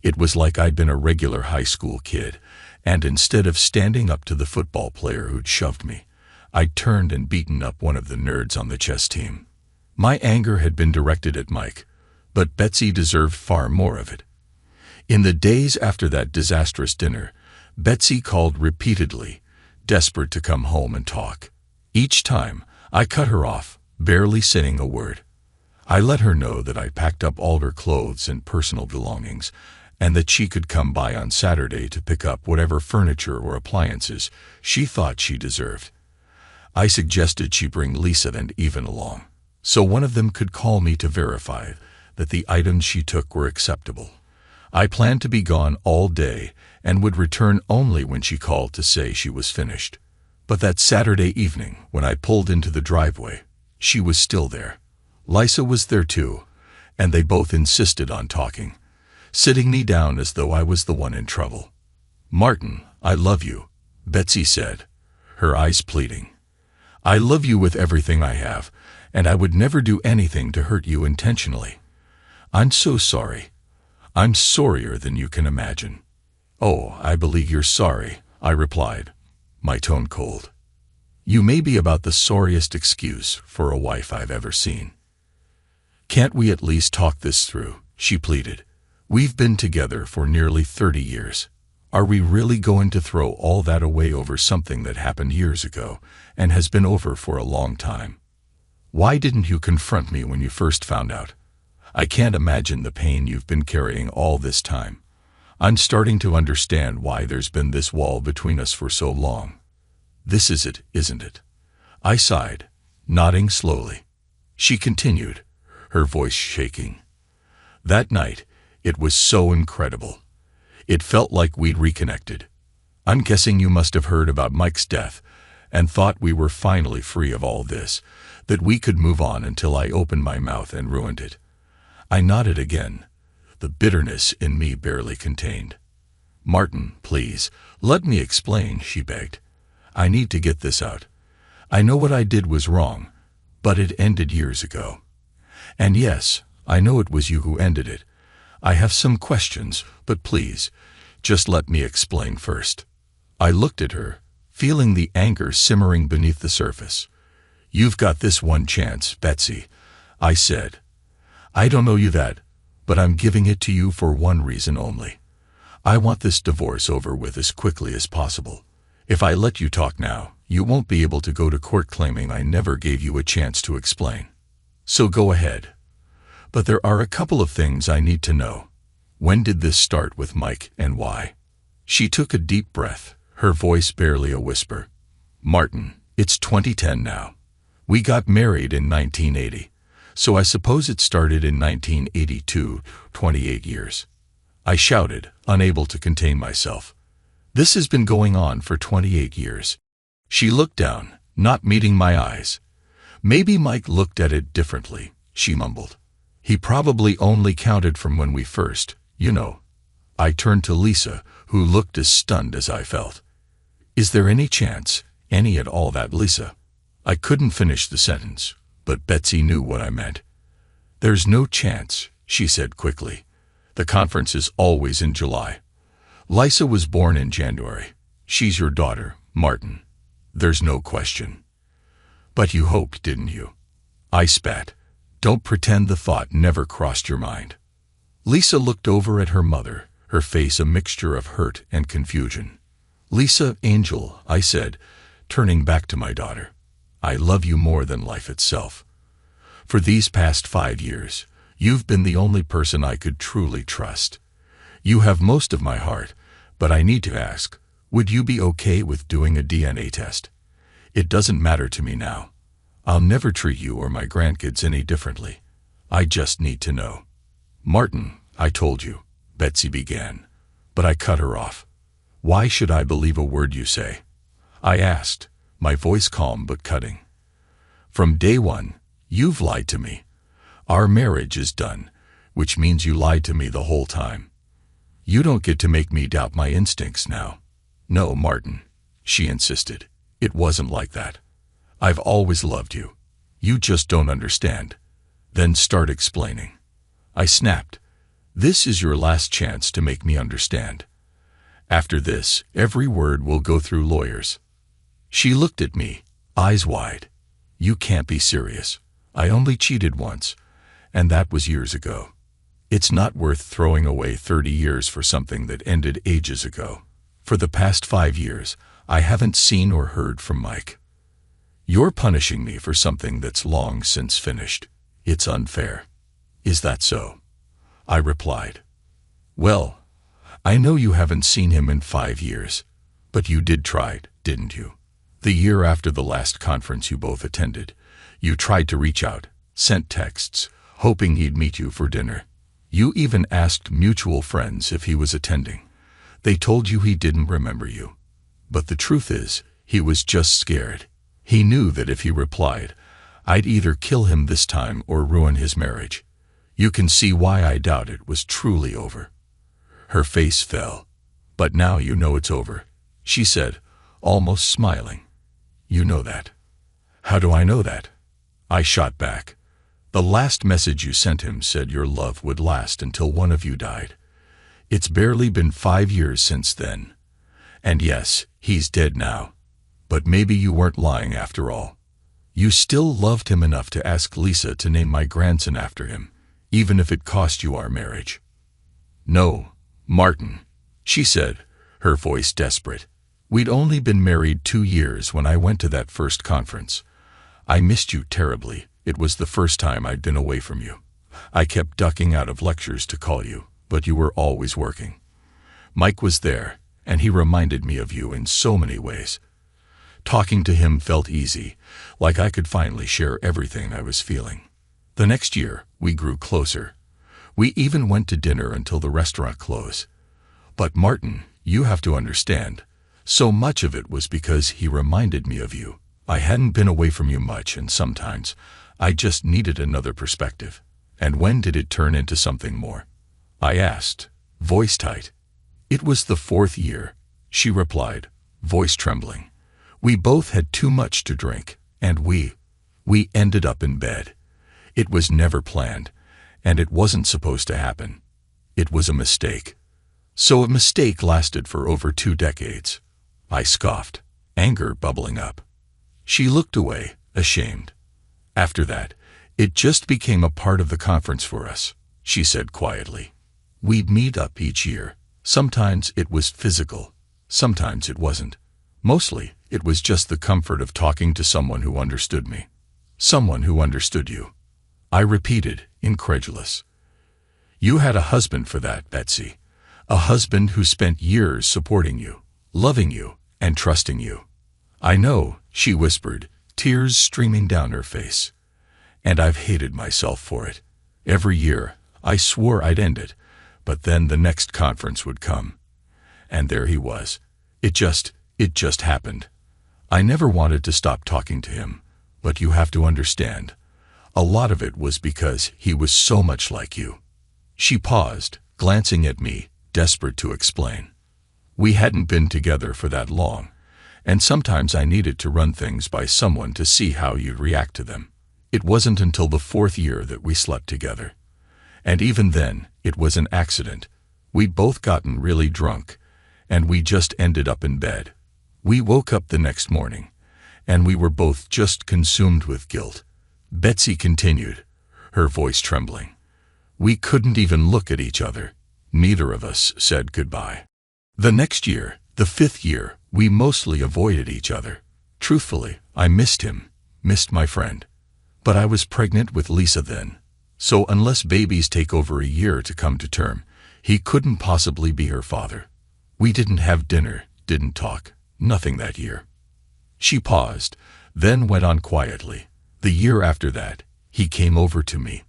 It was like I'd been a regular high school kid, and instead of standing up to the football player who'd shoved me, I'd turned and beaten up one of the nerds on the chess team. My anger had been directed at Mike, but Betsy deserved far more of it. In the days after that disastrous dinner, Betsy called repeatedly, desperate to come home and talk. Each time, I cut her off, barely saying a word. I let her know that I packed up all her clothes and personal belongings, and that she could come by on Saturday to pick up whatever furniture or appliances she thought she deserved. I suggested she bring Lisa and Even along, so one of them could call me to verify that the items she took were acceptable. I planned to be gone all day and would return only when she called to say she was finished. But that Saturday evening, when I pulled into the driveway, she was still there. Lisa was there too, and they both insisted on talking, sitting me down as though I was the one in trouble. "Martin, I love you," Betsy said, her eyes pleading. "I love you with everything I have, and I would never do anything to hurt you intentionally. I'm so sorry. I'm sorrier than you can imagine." "Oh, I believe you're sorry," I replied, my tone cold. "You may be about the sorriest excuse for a wife I've ever seen." "Can't we at least talk this through?" she pleaded. "We've been together for nearly 30 years. Are we really going to throw all that away over something that happened years ago and has been over for a long time? Why didn't you confront me when you first found out? I can't imagine the pain you've been carrying all this time. I'm starting to understand why there's been this wall between us for so long." "This is it, isn't it?" I sighed, nodding slowly. She continued, her voice shaking. "That night, it was so incredible. It felt like we'd reconnected. I'm guessing you must have heard about Mike's death and thought we were finally free of all this, that we could move on until I opened my mouth and ruined it." I nodded again, the bitterness in me barely contained. "Martin, please, let me explain," she begged. "I need to get this out. I know what I did was wrong, but it ended years ago. And yes, I know it was you who ended it. I have some questions, but please, just let me explain first." I looked at her, feeling the anger simmering beneath the surface. "You've got this one chance, Betsy," I said. "I don't owe you that, but I'm giving it to you for one reason only. I want this divorce over with as quickly as possible. If I let you talk now, you won't be able to go to court claiming I never gave you a chance to explain. So go ahead. But there are a couple of things I need to know. When did this start with Mike and why?" She took a deep breath, her voice barely a whisper. "Martin, it's 2010 now. We got married in 1980, so I suppose it started in 1982, 28 years. I shouted, unable to contain myself. "This has been going on for 28 years. She looked down, not meeting my eyes. "Maybe Mike looked at it differently," she mumbled. "He probably only counted from when we first, you know." I turned to Lisa, who looked as stunned as I felt. "Is there any chance, any at all, that Lisa—" I couldn't finish the sentence, but Betsy knew what I meant. "There's no chance," she said quickly. "The conference is always in July. Lisa was born in January. She's your daughter, Martin. There's no question." "But you hoped, didn't you?" I spat. "Don't pretend the thought never crossed your mind." Lisa looked over at her mother, her face a mixture of hurt and confusion. "Lisa, Angel," I said, turning back to my daughter, "I love you more than life itself. For these past 5 years, you've been the only person I could truly trust. You have most of my heart, but I need to ask, would you be okay with doing a DNA test? It doesn't matter to me now. I'll never treat you or my grandkids any differently. I just need to know." "Martin, I told you," Betsy began, but I cut her off. "Why should I believe a word you say?" I asked, my voice calm but cutting. "From day one, you've lied to me. Our marriage is done, which means you lied to me the whole time. You don't get to make me doubt my instincts now." "No, Martin," she insisted. "It wasn't like that. I've always loved you. You just don't understand. Then start explaining." I snapped. "This is your last chance to make me understand. After this, every word will go through lawyers." She looked at me, eyes wide. "You can't be serious. I only cheated once, and that was years ago. It's not worth throwing away 30 years for something that ended ages ago. For the past 5 years, I haven't seen or heard from Mike. You're punishing me for something that's long since finished. It's unfair. Is that so?" I replied. "Well, I know you haven't seen him in 5 years, but you did try, didn't you? The year after the last conference you both attended, you tried to reach out, sent texts, hoping he'd meet you for dinner. You even asked mutual friends if he was attending. They told you he didn't remember you. But the truth is, He was just scared. He knew that if he replied, I'd either kill him this time or ruin his marriage. You can see why I doubt it was truly over. Her face fell. But now you know it's over, she said, almost smiling. You know that. How do I know that? I shot back. The last message you sent him said your love would last until one of you died. It's barely been 5 years since then. And yes, he's dead now. But maybe you weren't lying after all. You still loved him enough to ask Lisa to name my grandson after him, even if it cost you our marriage. No, Martin, she said, her voice desperate. We'd only been married 2 years when I went to that first conference. I missed you terribly. It was the first time I'd been away from you. I kept ducking out of lectures to call you, but you were always working. Mike was there, and he reminded me of you in so many ways. Talking to him felt easy, like I could finally share everything I was feeling. The next year, we grew closer. We even went to dinner until the restaurant closed. But Martin, you have to understand, so much of it was because he reminded me of you. I hadn't been away from you much, and sometimes I just needed another perspective. And when did it turn into something more? I asked, voice tight. It was the 4th year, she replied, voice trembling. We both had too much to drink, and we ended up in bed. It was never planned, and it wasn't supposed to happen. It was a mistake. So a mistake lasted for over 2 decades. I scoffed, anger bubbling up. She looked away, ashamed. After that, it just became a part of the conference for us, she said quietly. We'd meet up each year. Sometimes it was physical, sometimes it wasn't. Mostly, it was just the comfort of talking to someone who understood me. Someone who understood you. I repeated, incredulous. You had a husband for that, Betsy. A husband who spent years supporting you, loving you, and trusting you. I know, she whispered, tears streaming down her face. And I've hated myself for it. Every year, I swore I'd end it, but then the next conference would come. And there he was. It just happened. I never wanted to stop talking to him, but you have to understand. A lot of it was because he was so much like you. She paused, glancing at me, desperate to explain. We hadn't been together for that long, and sometimes I needed to run things by someone to see how you'd react to them. It wasn't until the 4th year that we slept together. And even then, it was an accident. We'd both gotten really drunk, and we just ended up in bed. We woke up the next morning, and we were both just consumed with guilt. Betsy continued, her voice trembling. We couldn't even look at each other. Neither of us said goodbye. The next year, the 5th year, we mostly avoided each other. Truthfully, I missed him, missed my friend. But I was pregnant with Lisa then. So unless babies take over a year to come to term, he couldn't possibly be her father. We didn't have dinner, didn't talk, nothing that year. She paused, then went on quietly. The year after that, he came over to me,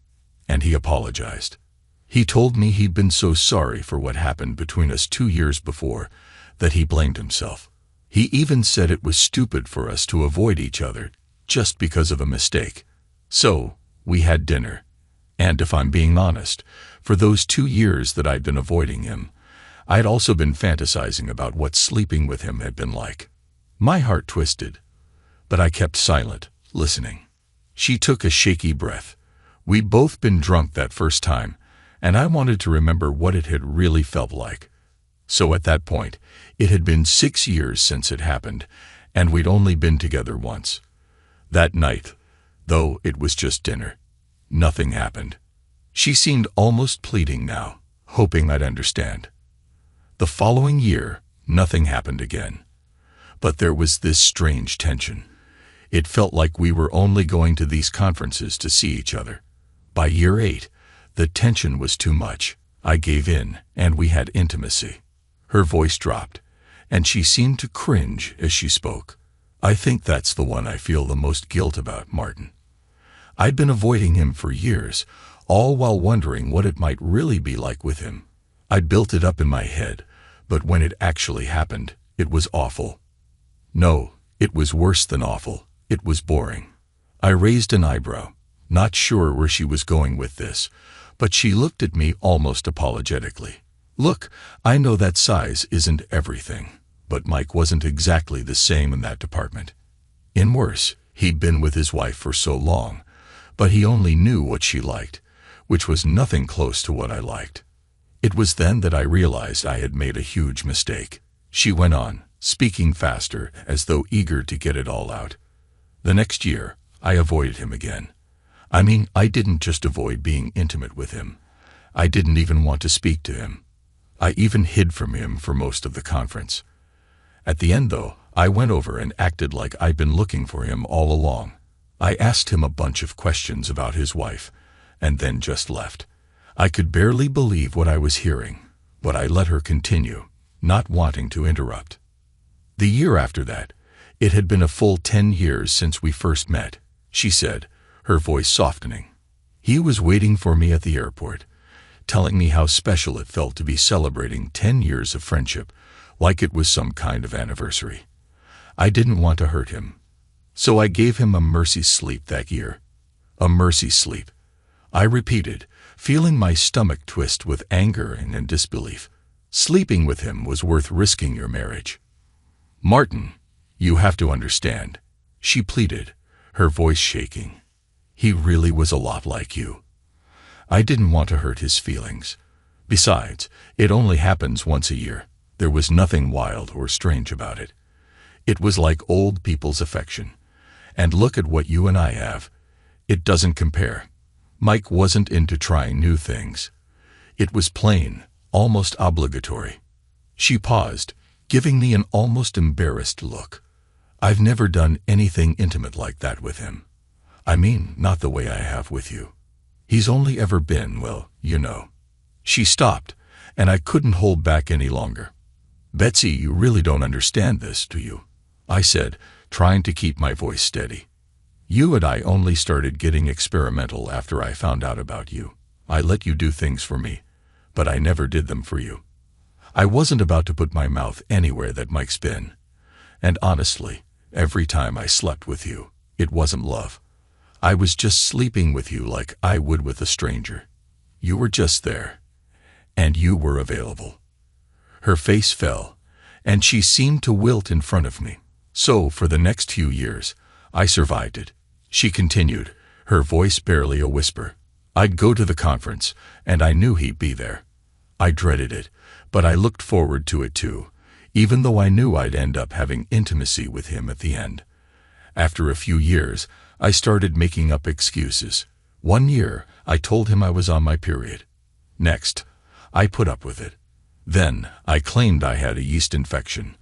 and he apologized. He told me he'd been so sorry for what happened between us 2 years before, that he blamed himself. He even said it was stupid for us to avoid each other, just because of a mistake. So, we had dinner. And if I'm being honest, for those 2 years that I'd been avoiding him, I'd also been fantasizing about what sleeping with him had been like. My heart twisted, but I kept silent, listening. She took a shaky breath. We'd both been drunk that first time, and I wanted to remember what it had really felt like. So at that point, it had been 6 years since it happened, and we'd only been together once. That night, though it was just dinner, nothing happened. She seemed almost pleading now, hoping I'd understand. The following year, nothing happened again. But there was this strange tension. It felt like we were only going to these conferences to see each other. By year 8, the tension was too much. I gave in, and we had intimacy. Her voice dropped, and she seemed to cringe as she spoke. I think that's the one I feel the most guilt about, Martin. I'd been avoiding him for years, all while wondering what it might really be like with him. I'd built it up in my head, but when it actually happened, it was awful. No, It was worse than awful. It was boring. I raised an eyebrow, not sure where she was going with this, but she looked at me almost apologetically. Look, I know that size isn't everything, but Mike wasn't exactly the same in that department. In worse, he'd been with his wife for so long, but he only knew what she liked, which was nothing close to what I liked. It was then that I realized I had made a huge mistake. She went on, speaking faster, as though eager to get it all out. The next year, I avoided him again. I mean, I didn't just avoid being intimate with him. I didn't even want to speak to him. I even hid from him for most of the conference. At the end, though, I went over and acted like I'd been looking for him all along. I asked him a bunch of questions about his wife, and then just left. I could barely believe what I was hearing, but I let her continue, not wanting to interrupt. The year after that, it had been a full 10 years since we first met, she said, her voice softening. He was waiting for me at the airport, telling me how special it felt to be celebrating 10 years of friendship, like it was some kind of anniversary. I didn't want to hurt him, so I gave him a mercy sleep that year. A mercy sleep, I repeated, feeling my stomach twist with anger and disbelief. Sleeping with him was worth risking your marriage. Martin, you have to understand, she pleaded, her voice shaking. He really was a lot like you. I didn't want to hurt his feelings. Besides, it only happens once a year. There was nothing wild or strange about it. It was like old people's affection. And look at what you and I have. It doesn't compare. Mike wasn't into trying new things. It was plain, almost obligatory. She paused, giving me an almost embarrassed look. I've never done anything intimate like that with him. I mean, not the way I have with you. He's only ever been, well, you know. She stopped, and I couldn't hold back any longer. Betsy, you really don't understand this, do you? I said, trying to keep my voice steady. You and I only started getting experimental after I found out about you. I let you do things for me, but I never did them for you. I wasn't about to put my mouth anywhere that Mike's been. And honestly, every time I slept with you, it wasn't love. I was just sleeping with you like I would with a stranger. You were just there, and you were available. Her face fell, and she seemed to wilt in front of me. So, for the next few years, I survived it. She continued, her voice barely a whisper. I'd go to the conference, and I knew he'd be there. I dreaded it, but I looked forward to it too, even though I knew I'd end up having intimacy with him at the end. After a few years, I started making up excuses. One year, I told him I was on my period. Next, I put up with it. Then, I claimed I had a yeast infection.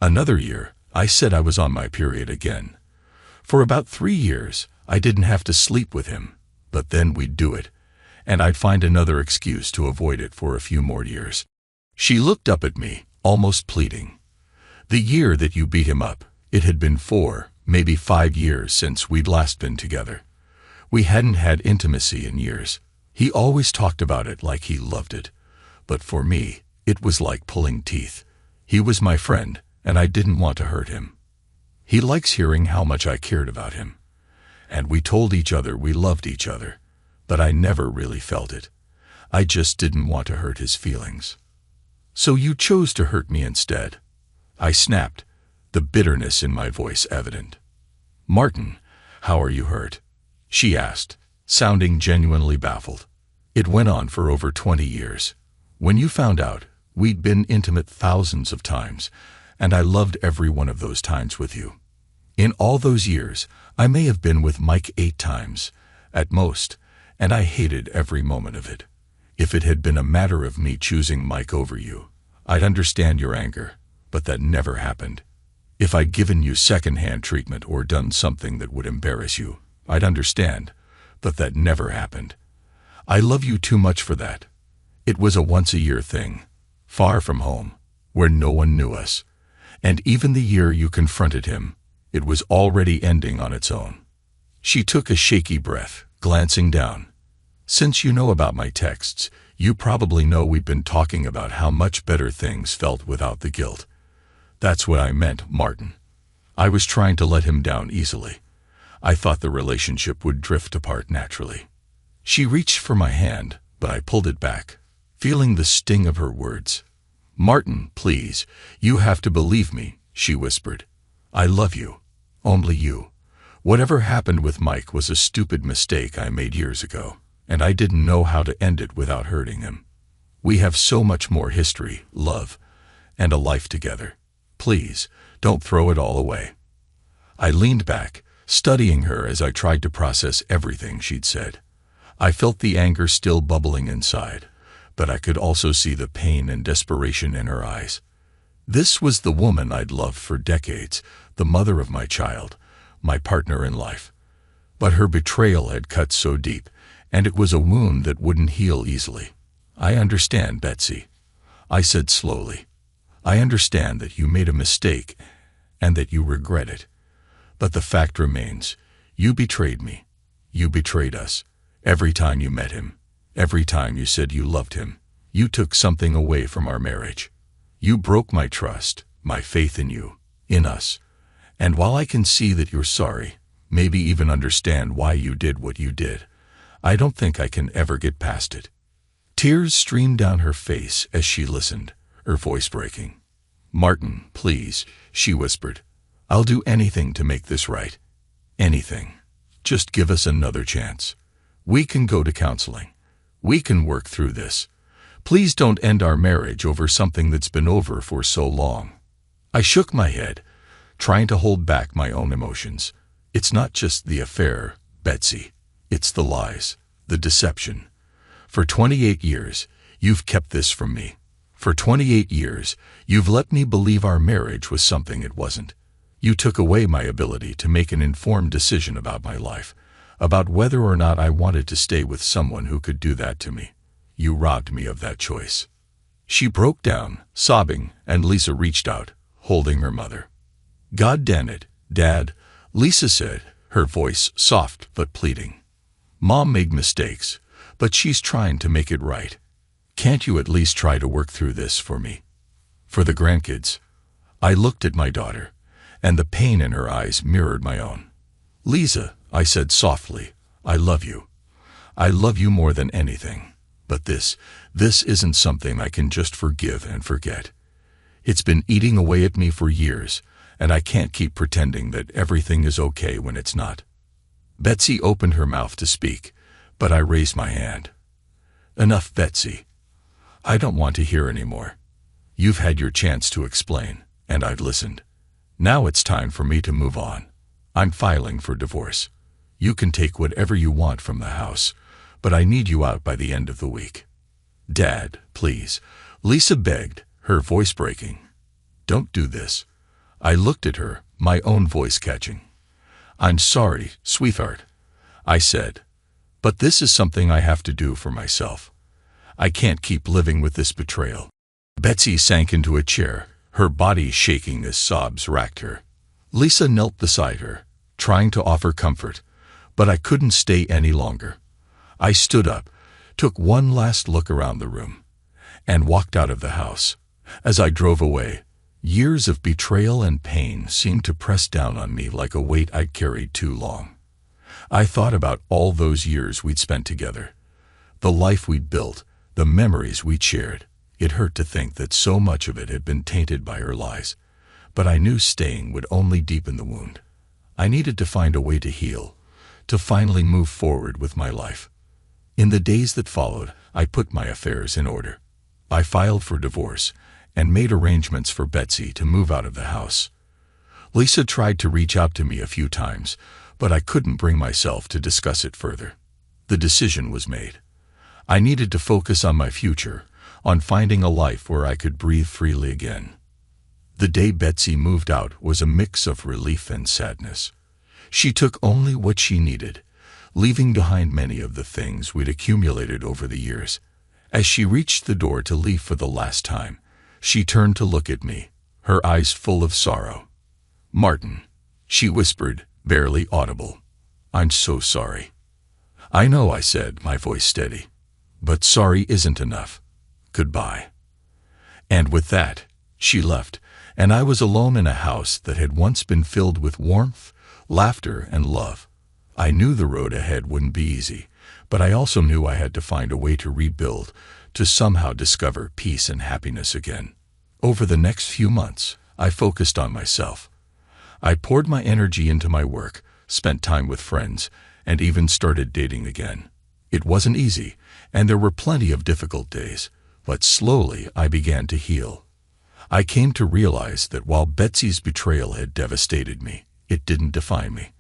Another year, I said I was on my period again. For about 3 years, I didn't have to sleep with him, but then we'd do it, and I'd find another excuse to avoid it for a few more years. She looked up at me, almost pleading. The year that you beat him up, it had been 4, maybe 5 years since we'd last been together. We hadn't had intimacy in years. He always talked about it like he loved it, but for me, it was like pulling teeth. He was my friend, and I didn't want to hurt him. He likes hearing how much I cared about him. And we told each other we loved each other, but I never really felt it. I just didn't want to hurt his feelings. So you chose to hurt me instead. I snapped, the bitterness in my voice evident. Martin, how are you hurt? She asked, sounding genuinely baffled. It went on for over 20 years. When you found out, we'd been intimate thousands of times, and I loved every one of those times with you. In all those years, I may have been with Mike 8 times, at most, and I hated every moment of it. If it had been a matter of me choosing Mike over you, I'd understand your anger, but that never happened. If I'd given you second-hand treatment or done something that would embarrass you, I'd understand, but that never happened. I love you too much for that. It was a once-a-year thing, far from home, where no one knew us. And even the year you confronted him, it was already ending on its own. She took a shaky breath, glancing down. Since you know about my texts, you probably know we've been talking about how much better things felt without the guilt. That's what I meant, Martin. I was trying to let him down easily. I thought the relationship would drift apart naturally. She reached for my hand, but I pulled it back, feeling the sting of her words. "Martin, please, you have to believe me," she whispered. "I love you. Only you. Whatever happened with Mike was a stupid mistake I made years ago, and I didn't know how to end it without hurting him. We have so much more history, love, and a life together. Please, don't throw it all away." I leaned back, studying her as I tried to process everything she'd said. I felt the anger still bubbling inside, but I could also see the pain and desperation in her eyes. This was the woman I'd loved for decades, the mother of my child, my partner in life. But her betrayal had cut so deep, and it was a wound that wouldn't heal easily. "I understand, Betsy," I said slowly. "I understand that you made a mistake and that you regret it. But the fact remains, you betrayed me. You betrayed us. Every time you met him, every time you said you loved him, you took something away from our marriage. You broke my trust, my faith in you, in us. And while I can see that you're sorry, maybe even understand why you did what you did, I don't think I can ever get past it." Tears streamed down her face as she listened, her voice breaking. "Martin, please," she whispered. "I'll do anything to make this right. Anything. Just give us another chance. We can go to counseling. We can work through this. Please don't end our marriage over something that's been over for so long." I shook my head, trying to hold back my own emotions. "It's not just the affair, Betsy. It's the lies, the deception. For 28 years, you've kept this from me. For 28 years, you've let me believe our marriage was something it wasn't. You took away my ability to make an informed decision about my life, about whether or not I wanted to stay with someone who could do that to me. You robbed me of that choice." She broke down, sobbing, and Lisa reached out, holding her mother. "God damn it, Dad," Lisa said, her voice soft but pleading. "Mom made mistakes, but she's trying to make it right. Can't you at least try to work through this for me? For the grandkids?" I looked at my daughter, and the pain in her eyes mirrored my own. "Lisa," I said softly, "I love you. I love you more than anything. But this isn't something I can just forgive and forget. It's been eating away at me for years, and I can't keep pretending that everything is okay when it's not." Betsy opened her mouth to speak, but I raised my hand. "Enough, Betsy. I don't want to hear anymore. You've had your chance to explain, and I've listened. Now it's time for me to move on. I'm filing for divorce. You can take whatever you want from the house, but I need you out by the end of the week." "Dad, please," Lisa begged, her voice breaking. "Don't do this." I looked at her, my own voice catching. "I'm sorry, sweetheart," I said, "but this is something I have to do for myself. I can't keep living with this betrayal." Betsy sank into a chair, her body shaking as sobs racked her. Lisa knelt beside her, trying to offer comfort, but I couldn't stay any longer. I stood up, took one last look around the room, and walked out of the house. As I drove away, years of betrayal and pain seemed to press down on me like a weight I'd carried too long. I thought about all those years we'd spent together, the life we'd built, the memories we'd shared. It hurt to think that so much of it had been tainted by her lies, but I knew staying would only deepen the wound. I needed to find a way to heal, to finally move forward with my life. In the days that followed, I put my affairs in order. I filed for divorce and made arrangements for Betsy to move out of the house. Lisa tried to reach out to me a few times, but I couldn't bring myself to discuss it further. The decision was made. I needed to focus on my future, on finding a life where I could breathe freely again. The day Betsy moved out was a mix of relief and sadness. She took only what she needed, leaving behind many of the things we'd accumulated over the years. As she reached the door to leave for the last time, she turned to look at me, her eyes full of sorrow. "Martin," she whispered, barely audible. "I'm so sorry." "I know," I said, my voice steady. "But sorry isn't enough. Goodbye." And with that, she left, and I was alone in a house that had once been filled with warmth, laughter, and love. I knew the road ahead wouldn't be easy, but I also knew I had to find a way to rebuild, to somehow discover peace and happiness again. Over the next few months, I focused on myself. I poured my energy into my work, spent time with friends, and even started dating again. It wasn't easy, and there were plenty of difficult days, but slowly I began to heal. I came to realize that while Betsy's betrayal had devastated me, it didn't define me.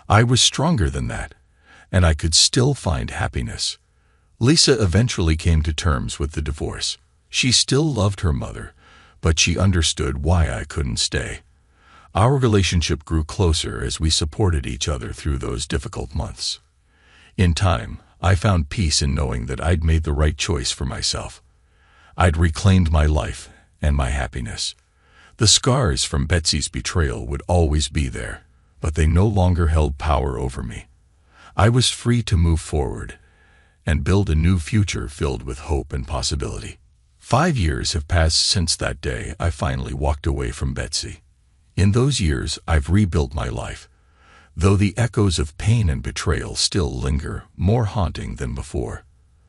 I was stronger than that, and I could still find happiness. Lisa eventually came to terms with the divorce. She still loved her mother, but she understood why I couldn't stay. Our relationship grew closer as we supported each other through those difficult months. In time, I found peace in knowing that I'd made the right choice for myself. I'd reclaimed my life and my happiness. The scars from Betsy's betrayal would always be there, but they no longer held power over me. I was free to move forward and build a new future filled with hope and possibility. 5 years have passed since that day I finally walked away from Betsy. In those years, I've rebuilt my life, though the echoes of pain and betrayal still linger, more haunting than before.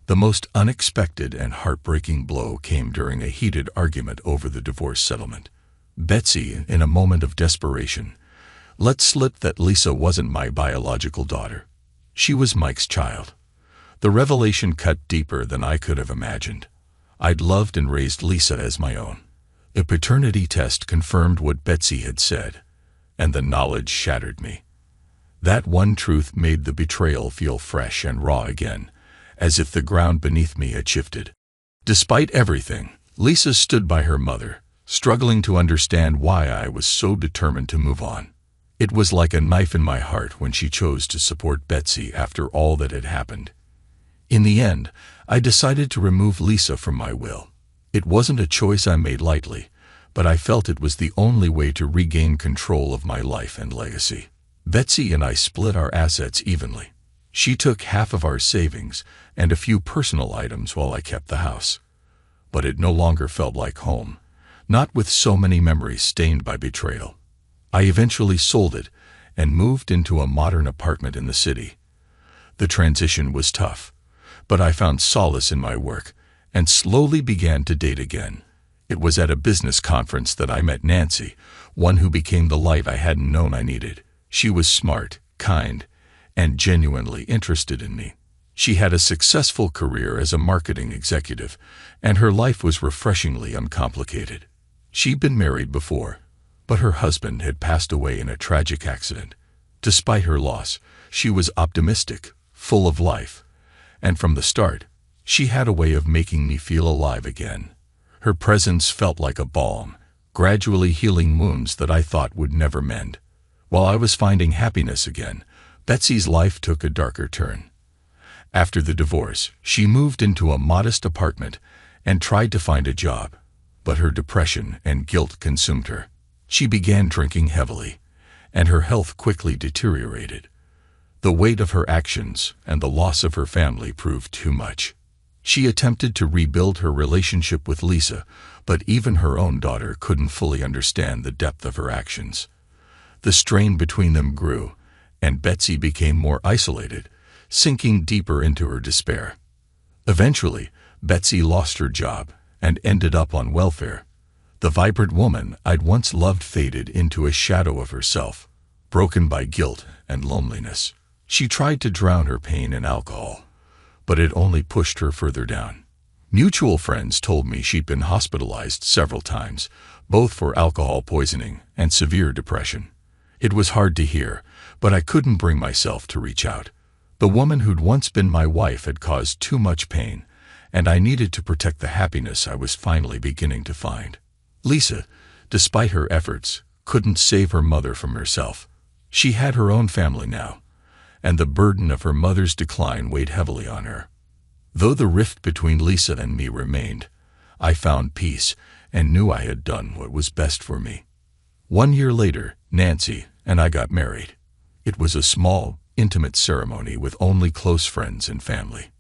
The most unexpected and heartbreaking blow came during a heated argument over the divorce settlement. Betsy, in a moment of desperation, let slip that Lisa wasn't my biological daughter. She was Mike's child. The revelation cut deeper than I could have imagined. I'd loved and raised Lisa as my own. A paternity test confirmed what Betsy had said, and the knowledge shattered me. That one truth made the betrayal feel fresh and raw again, as if the ground beneath me had shifted. Despite everything, Lisa stood by her mother, struggling to understand why I was so determined to move on. It was like a knife in my heart when she chose to support Betsy after all that had happened. In the end, I decided to remove Lisa from my will. It wasn't a choice I made lightly, but I felt it was the only way to regain control of my life and legacy. Betsy and I split our assets evenly. She took half of our savings and a few personal items while I kept the house. But it no longer felt like home, not with so many memories stained by betrayal. I eventually sold it and moved into a modern apartment in the city. The transition was tough, but I found solace in my work and slowly began to date again. It was at a business conference that I met Nancy, one who became the light I hadn't known I needed. She was smart, kind, and genuinely interested in me. She had a successful career as a marketing executive, and her life was refreshingly uncomplicated. She'd been married before, but her husband had passed away in a tragic accident. Despite her loss, she was optimistic, full of life, and from the start, she had a way of making me feel alive again. Her presence felt like a balm, gradually healing wounds that I thought would never mend. While I was finding happiness again, Betsy's life took a darker turn. After the divorce, she moved into a modest apartment and tried to find a job, but her depression and guilt consumed her. She began drinking heavily, and her health quickly deteriorated. The weight of her actions and the loss of her family proved too much. She attempted to rebuild her relationship with Lisa, but even her own daughter couldn't fully understand the depth of her actions. The strain between them grew, and Betsy became more isolated, sinking deeper into her despair. Eventually, Betsy lost her job and ended up on welfare. The vibrant woman I'd once loved faded into a shadow of herself, broken by guilt and loneliness. She tried to drown her pain in alcohol, but it only pushed her further down. Mutual friends told me she'd been hospitalized several times, both for alcohol poisoning and severe depression. It was hard to hear, but I couldn't bring myself to reach out. The woman who'd once been my wife had caused too much pain, and I needed to protect the happiness I was finally beginning to find. Lisa, despite her efforts, couldn't save her mother from herself. She had her own family now, and the burden of her mother's decline weighed heavily on her. Though the rift between Lisa and me remained, I found peace and knew I had done what was best for me. 1 year later, Nancy and I got married. It was a small, intimate ceremony with only close friends and family.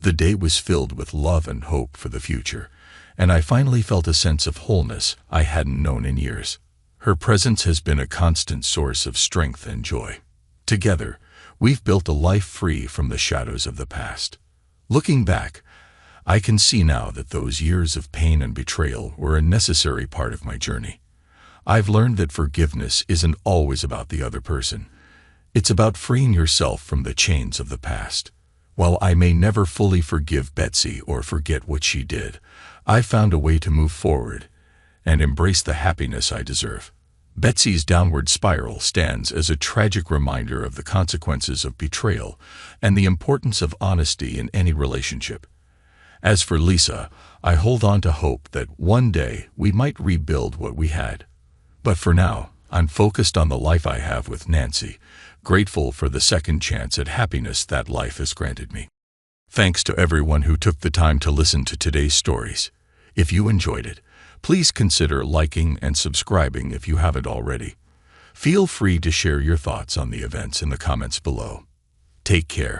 The day was filled with love and hope for the future, and I finally felt a sense of wholeness I hadn't known in years. Her presence has been a constant source of strength and joy. Together, we've built a life free from the shadows of the past. Looking back, I can see now that those years of pain and betrayal were a necessary part of my journey. I've learned that forgiveness isn't always about the other person. It's about freeing yourself from the chains of the past. While I may never fully forgive Betsy or forget what she did, I've found a way to move forward and embrace the happiness I deserve. Betsy's downward spiral stands as a tragic reminder of the consequences of betrayal and the importance of honesty in any relationship. As for Lisa, I hold on to hope that one day we might rebuild what we had. But for now, I'm focused on the life I have with Nancy, grateful for the second chance at happiness that life has granted me. Thanks to everyone who took the time to listen to today's stories. If you enjoyed it, please consider liking and subscribing if you haven't already. Feel free to share your thoughts on the events in the comments below. Take care.